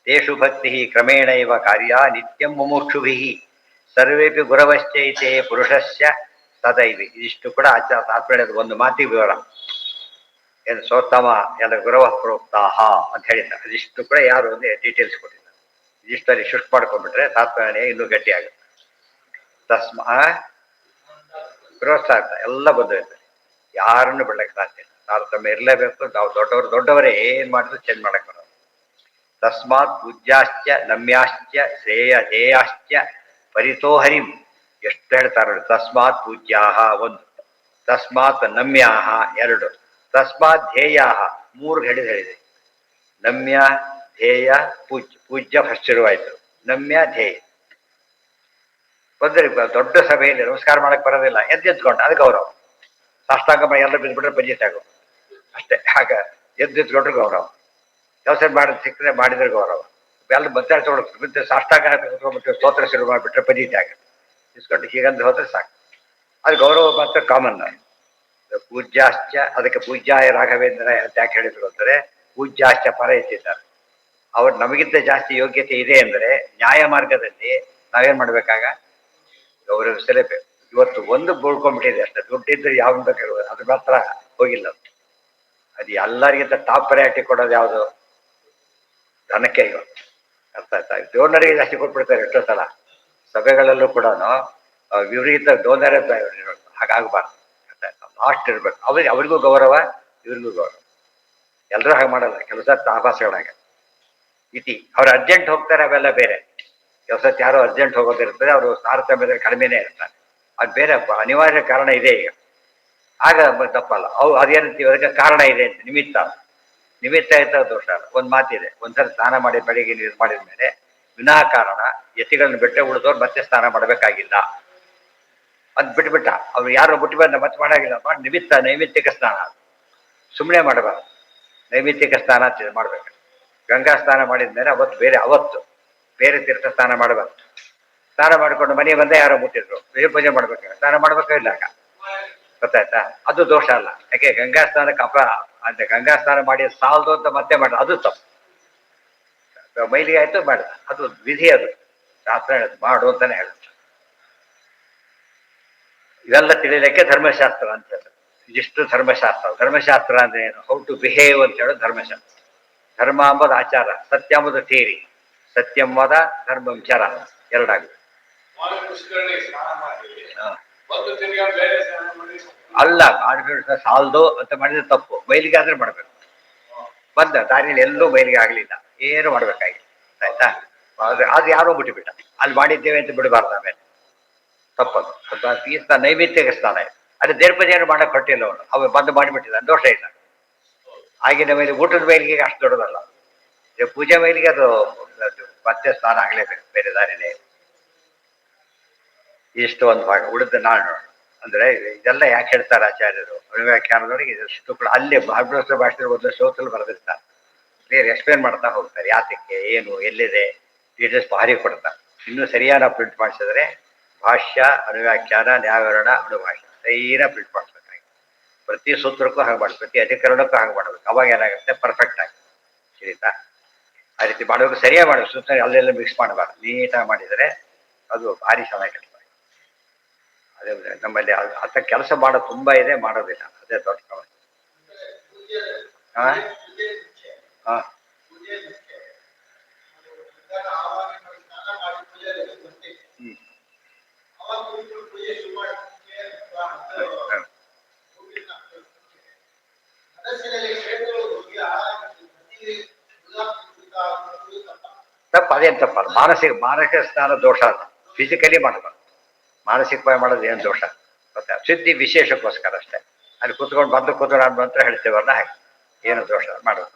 Speaker 1: ತೇಷು ಭಕ್ತಿ ಕ್ರಮೇಣ ಇವ ಕಾರ್ಯ ನಿತ್ಯಂ ಮುಮುಕ್ಷುಭಿ ಸರ್ವೇಪಿ ಗುರವಶ್ಚೈತೆ ಪುರುಷಸ್ಯ ಸದೈವಿ. ಇದಿಷ್ಟು ಕೂಡ ಆಚಾರ ತಾತ್ಪರ್ಯದ ಒಂದು ಮಾತಿಗೆ ವಿವರ. ಏನು ಸೋತ್ತಮ ಎಲ್ಲ ಗುರವ ಪ್ರೋಕ್ತಾಹ ಅಂತ ಹೇಳಿದ್ದಾರೆ. ಅದಿಷ್ಟು ಕೂಡ ಯಾರು ಅಂದ್ರೆ ಡೀಟೇಲ್ಸ್ ಕೊಟ್ಟಿದ್ದಾರೆ. ಇದಿಷ್ಟಲ್ಲಿ ಶಿಫ್ಟ್ ಮಾಡ್ಕೊಂಡ್ಬಿಟ್ರೆ ತಾತ್ಪರ್ಯ ಇನ್ನೂ ಗಟ್ಟಿ ಆಗುತ್ತೆ. ತಸ್ಮಾ ಪ್ರೋತ್ಸಾಹ ಎಲ್ಲ ಬಂದಿರ್ತದೆ. ಯಾರನ್ನು ಬಿಡಕ್ಕೆ ಸಾಧ್ಯ ಇಲ್ಲ. ತಾರತಮ್ಯ ಇರಲೇಬೇಕು. ನಾವು ದೊಡ್ಡವರೇ ಏನ್ ಮಾಡಿದ್ರು ಚೇಂಜ್ ಮಾಡಕ್ ಬರೋದು. ತಸ್ಮಾತ್ ಪೂಜ್ಯಾಶ್ಚ ನಮ್ಯಾಶ್ಚ ಧ್ಯೇಯಾಶ್ಚ ಪರಿತೋ ಹರಿಂ. ಎಷ್ಟು ಹೇಳ್ತಾರೆ ನೋಡಿ. ತಸ್ಮಾತ್ ಪೂಜ್ಯಾಹ ಒಂದು, ತಸ್ಮಾತ್ ನಮ್ಯಾಹ ಎರಡು, ತಸ್ಮಾತ್ ಧ್ಯೇಯಾಹ ಮೂರು ಹೇಳಿದೆ. ನಮ್ಯ ಧ್ಯೇಯ ಪೂಜ್ಯ ಫಸ್ಟ್ ಶುರುವಾಯಿತು. ನಮ್ಯ ಧ್ಯೇಯ ಬಂದ್ರೆ ದೊಡ್ಡ ಸಭೆಯಲ್ಲಿ ನಮಸ್ಕಾರ ಮಾಡಕ್ ಬರೋದಿಲ್ಲ, ಎದ್ದೆತ್ಕೊಂಡು ಅದು ಗೌರವ. ಸಾಷ್ಟಾಂಗ ಎಲ್ಲ ಬಿದ್ದುಬಿಟ್ರೆ ಪಂಜಿತ ಆಗೋ ಅಷ್ಟೇ. ಆಗ ಎದ್ದೆತ್ಕೊಂಡ್ರೆ ಗೌರವ. ಕೆಲಸ ಮಾಡಿದ ಸಿಕ್ಕರೆ ಮಾಡಿದ್ರೆ ಗೌರವ. ಎಲ್ಲ ಬದ್ದಾಡ್ಸ್ಕೊಳ್ಬೇಕು. ಮತ್ತೆ ಸಾಷ್ಟಾಂಗ ಬಿಟ್ಟು ಸ್ತೋತ್ರ ಶುರು ಮಾಡಿಬಿಟ್ರೆ ಪಂಜಿತ ಆಗುತ್ತೆ. ಇಸ್ಕೊಂಡು ಹೀಗಂದ್ರೆ ಹೋದ್ರೆ ಸಾಕು. ಅದು ಗೌರವ ಮಾತ್ರ ಕಾಮನ್. ಪೂಜ್ಯಾಶ್ಚ ಅದಕ್ಕೆ ಪೂಜ್ಯಾಯ ರಾಘವೇಂದ್ರ ಅಂತ ಯಾಕೆ ಹೇಳಿದ್ರು ಅಂದರೆ ಪೂಜ್ಯಾಶ್ಚ ಪರ ಎತ್ತಿದ್ದಾರೆ. ಅವ್ರು ನಮಗಿಂತ ಜಾಸ್ತಿ ಯೋಗ್ಯತೆ ಇದೆ ಅಂದರೆ ನ್ಯಾಯ ಮಾರ್ಗದಲ್ಲಿ ನಾವೇನ್ ಮಾಡ್ಬೇಕಾಗ ಗೌರವಿಸಲೇಬೇಕು. ಇವತ್ತು ಒಂದು ಬಳ್ಕೊಂಡ್ಬಿಟ್ಟಿದೆ ಅಷ್ಟೇ. ದುಡ್ಡಿದ್ರೆ ಯಾವ್ದು ಬೇಕಾಗ ಅದು ಮಾತ್ರ ಹೋಗಿಲ್ಲ. ಅದು ಎಲ್ಲರಿಗಿಂತ ಟಾಪ್ ಪ್ರಯಾರಿಟಿ ಕೊಡೋದು ಯಾವುದು? ಧನಕ್ಕೆ. ಇವತ್ತು ಅರ್ಥ ಆಯ್ತಾ? ಡೋನರಿಗೆ ಜಾಸ್ತಿ ಕೊಟ್ಬಿಡ್ತಾರೆ ಎಷ್ಟೋ ಸಲ ಸಭೆಗಳಲ್ಲೂ ಕೂಡ. ವಿಪರೀತ ಡೋನರೇ ಹಾಗಾಗಬಾರ್ದು. ಅರ್ಥ ಆಯ್ತಾ? ಲಾಸ್ಟ್ ಇರ್ಬೇಕು. ಅವ್ರಿಗೂ ಗೌರವ, ಇವ್ರಿಗೂ ಗೌರವ. ಎಲ್ಲರೂ ಹಾಗೆ ಮಾಡಲ್ಲ. ಕೆಲಸ ಆಭಾಸಗಳಾಗ ಇತಿ. ಅವ್ರು ಅರ್ಜೆಂಟ್ ಹೋಗ್ತಾರೆ, ಅವೆಲ್ಲ ಬೇರೆ. ಕೆಲಸ ಯಾರೋ ಅರ್ಜೆಂಟ್ ಹೋಗೋದಿರ್ತದೆ, ಅವರು ತಾರತಮ್ಯದಲ್ಲಿ ಕಡಿಮೆನೇ ಇರ್ತಾರೆ. ಅದು ಬೇರೆ ಅನಿವಾರ್ಯ ಕಾರಣ ಇದೆ ಈಗ. ಆಗ ತಪ್ಪಲ್ಲ. ಅದೇನಂತೀವಿ ಅದಕ್ಕೆ ಕಾರಣ ಇದೆ ಅಂತ. ನಿಮಿತ್ತ ಆಯ್ತಾ ದೋಷ. ಒಂದು ಮಾತಿದೆ. ಒಂದ್ಸಲ ಸ್ನಾನ ಮಾಡಿ ಬೆಳಿಗ್ಗೆ ನೀರು ಮಾಡಿದ ಮೇಲೆ ವಿನಾಕಾರಣ ಯತಿಗಳನ್ನು ಬಿಟ್ಟೆ ಉಳಿದವ್ರು ಮತ್ತೆ ಸ್ನಾನ ಮಾಡಬೇಕಾಗಿಲ್ಲ. ಅದು ಬಿಟ್ಬಿಟ್ಟ. ಅವ್ರು ಯಾರು ಬಿಟ್ಟು ಬಂದ ಮತ್ತೆ ಮಾಡಾಗಿಲ್ಲ. ನೈಮಿತ್ತಿಕ ಸ್ನಾನ. ಸುಮ್ಮನೆ ಮಾಡಬಾರ್ದು. ನೈಮಿತ್ತಿಕ ಸ್ನಾನ ಮಾಡ್ಬೇಕು. ಗಂಗಾ ಸ್ನಾನ ಮಾಡಿದ ಮೇಲೆ ಅವತ್ತು ಬೇರೆ ತೀರ್ಥ ಸ್ನಾನ ಮಾಡಬಾರ್ದು. ಸ್ನಾನ ಮಾಡಿಕೊಂಡು ಮನೆ ಬಂದೇ ಯಾರೋ ಮುಟ್ಟಿದ್ರು, ಬೇರೆ ಪೂಜೆ ಮಾಡ್ಬೇಕು. ಸ್ನಾನ ಮಾಡ್ಬೇಕಾಗಿಲ್ಲ ಆಗ. ಗೊತ್ತಾಯ್ತಾ? ಅದು ದೋಷ ಅಲ್ಲ. ಯಾಕೆ ಗಂಗಾ ಸ್ನಾನಕ್ಕೆ ಅಂತ ಗಂಗಾ ಸ್ನಾನ ಮಾಡಿ ಸಾಲದು ಅಂತ ಮತ್ತೆ ಮಾಡ, ಅದು ತಪ್ಪು. ಮೈಲಿಗೆ ಆಯ್ತು ಮಾಡ, ಅದು ವಿಧಿ. ಅದು ಶಾಸ್ತ್ರ ಹೇಳುದು ಮಾಡು ಅಂತಾನೆ ಹೇಳುದು. ಇವೆಲ್ಲ ತಿಳಿಲಿಕ್ಕೆ ಧರ್ಮಶಾಸ್ತ್ರ ಅಂತ ಹೇಳುದು. ಇದಿಷ್ಟು ಧರ್ಮಶಾಸ್ತ್ರ ಅಂದ್ರೆ ಏನು? ಹೌ ಟು ಬಿಹೇವ್ ಅಂತ ಹೇಳೋದು ಧರ್ಮಶಾಸ್ತ್ರ. ಧರ್ಮ ಅಂಬುದು ಆಚಾರ, ಸತ್ಯ ಅಂಬುದು ಥಿಯರಿ. ಸತ್ಯಂ ವದ ಧರ್ಮಂ ಚರ ಎರಡಾಗುತ್ತೆ. ಅಲ್ಲ, ಸಾಲ್ದು ಅಂತ ಮಾಡಿದ್ರೆ ತಪ್ಪು. ಮೈಲಿಗೆ ಆದ್ರೆ ಮಾಡ್ಬೇಕು. ಬಂದ ದಾರಿಯಲ್ಲಿ ಎಲ್ಲೂ ಮೈಲಿಗೆ ಆಗ್ಲಿಲ್ಲ, ಏನು ಮಾಡ್ಬೇಕಾಗಿಲ್ಲ. ಆಯ್ತಾ? ಅದು ಯಾರೋ ಬಿಟ್ಟುಬಿಟ್ಟ, ಅಲ್ಲಿ ಮಾಡಿದ್ದೇವೆ ಅಂತ ಬಿಡಬಾರ್ದು. ಆಮೇಲೆ ತಪ್ಪದು. ಈ ನೈಮಿತ್ತಿಕ ಸ್ನಾನ ಇದೆ. ಅದು ದೇರ್ಪದೇನು ಮಾಡಕ್ ಹೊಟ್ಟಿಲ್ಲ. ಅವನು ಬಂದು ಮಾಡಿಬಿಟ್ಟಿಲ್ಲ, ದೋಷ ಇಲ್ಲ. ಆಗಿನ ಮೇಲೆ ಊಟದ ಮೈಲಿಗೆ ಅಷ್ಟು ದೊಡ್ಡದಲ್ಲ. ಪೂಜೆ ಮೈಲಿಗೆ ಅದು ಮತ್ತೆ ಸ್ನಾನ ಆಗ್ಲೇಬೇಕು, ಬೇರೆ ದಾರಿನೇ. ಇಷ್ಟು ಒಂದು ಭಾಗ. ಉಳಿದ ನಾಡು ಅಂದ್ರೆ ಇದೆಲ್ಲ ಯಾಕೆ ಹೇಳ್ತಾರೆ ಆಚಾರ್ಯರು ಅನುವ್ಯಾಖ್ಯಾನದವರಿಗೆ? ಇದಷ್ಟು ಕೂಡ ಅಲ್ಲೇ ಭಾಷೆ ಒಂದು ಶ್ಲೋಕದಲ್ಲಿ ಬರೆದಿರ್ತಾರೆ. ಬೇರೆ ಎಕ್ಸ್ಪ್ಲೇನ್ ಮಾಡ್ತಾ ಹೋಗ್ತಾರೆ. ಯಾತಕ್ಕೆ, ಏನು, ಎಲ್ಲಿದೆ, ಡೀಟೇಲ್ಸ್ ಭಾರಿ ಕೊಡ್ತಾರೆ. ಇನ್ನೂ ಸರಿಯಾದ ಪ್ರಿಂಟ್ ಮಾಡಿಸಿದ್ರೆ ಭಾಷ್ಯ, ಅನುವ್ಯಾಖ್ಯಾನ, ನ್ಯಾಯವಿವರಣ, ಅನುಭಾಷ್ಯ ಸೈನ ಪ್ರಿಂಟ್ ಮಾಡಿಸ್ಬೇಕಾಗಿ. ಪ್ರತಿ ಸೂತ್ರಕ್ಕೂ ಹಾಗೆ ಮಾಡಿ, ಪ್ರತಿ ಅಧಿಕರಣಕ್ಕೂ ಹಾಗೆ ಮಾಡಬೇಕು. ಅವಾಗ ಏನಾಗುತ್ತೆ? ಪರ್ಫೆಕ್ಟ್ ಆಗುತ್ತೆ. ಸರಿತಾ? ಆ ರೀತಿ ಮಾಡಬೇಕು. ಸರಿಯಾಗಿ ಮಾಡಬೇಕು. ಸೂತ್ರ ಅಲ್ಲೆಲ್ಲ ಮಿಕ್ಸ್ ಮಾಡಬಾರ್ದು. ನೀಟಾಗಿ ಮಾಡಿದರೆ ಅದು ಭಾರಿ ಚೆನ್ನಾಗಿರ್ತದೆ. ಅದೇ ನಮ್ಮಲ್ಲಿ ಅಂತ ಕೆಲಸ ಮಾಡೋದು ತುಂಬಾ ಇದೆ, ಮಾಡೋದಿಲ್ಲ. ಅದೇ ದೊಡ್ಡ ಸಮಸ್ಯೆ. ಹಾ ಹಾ ತಪ್ಪು ಅದೇನು ತಪ್ಪಲ್ಲ. ಮಾನಸಿಕ ಸ್ನಾನ ದೋಷ ಅಲ್ಲ, ಫಿಸಿಕಲಿ ಮಾಡಬಾರ್ದು. ಮಾನಸಿಕವಾಗಿ ಮಾಡೋದು ಏನು ದೋಷ ಗೊತ್ತಾ? ಸಿದ್ಧಿ ವಿಶೇಷಕ್ಕೋಸ್ಕರ ಅಷ್ಟೇ. ಅಲ್ಲಿ ಕೂತ್ಕೊಂಡು ಬಂದು ಕೂತ್ಕೊಂಡು ಮಂತ್ರ ಹೇಳ್ತೇವಲ್ಲ ಹಾಗೆ, ಏನು ದೋಷ ಮಾಡೋದು.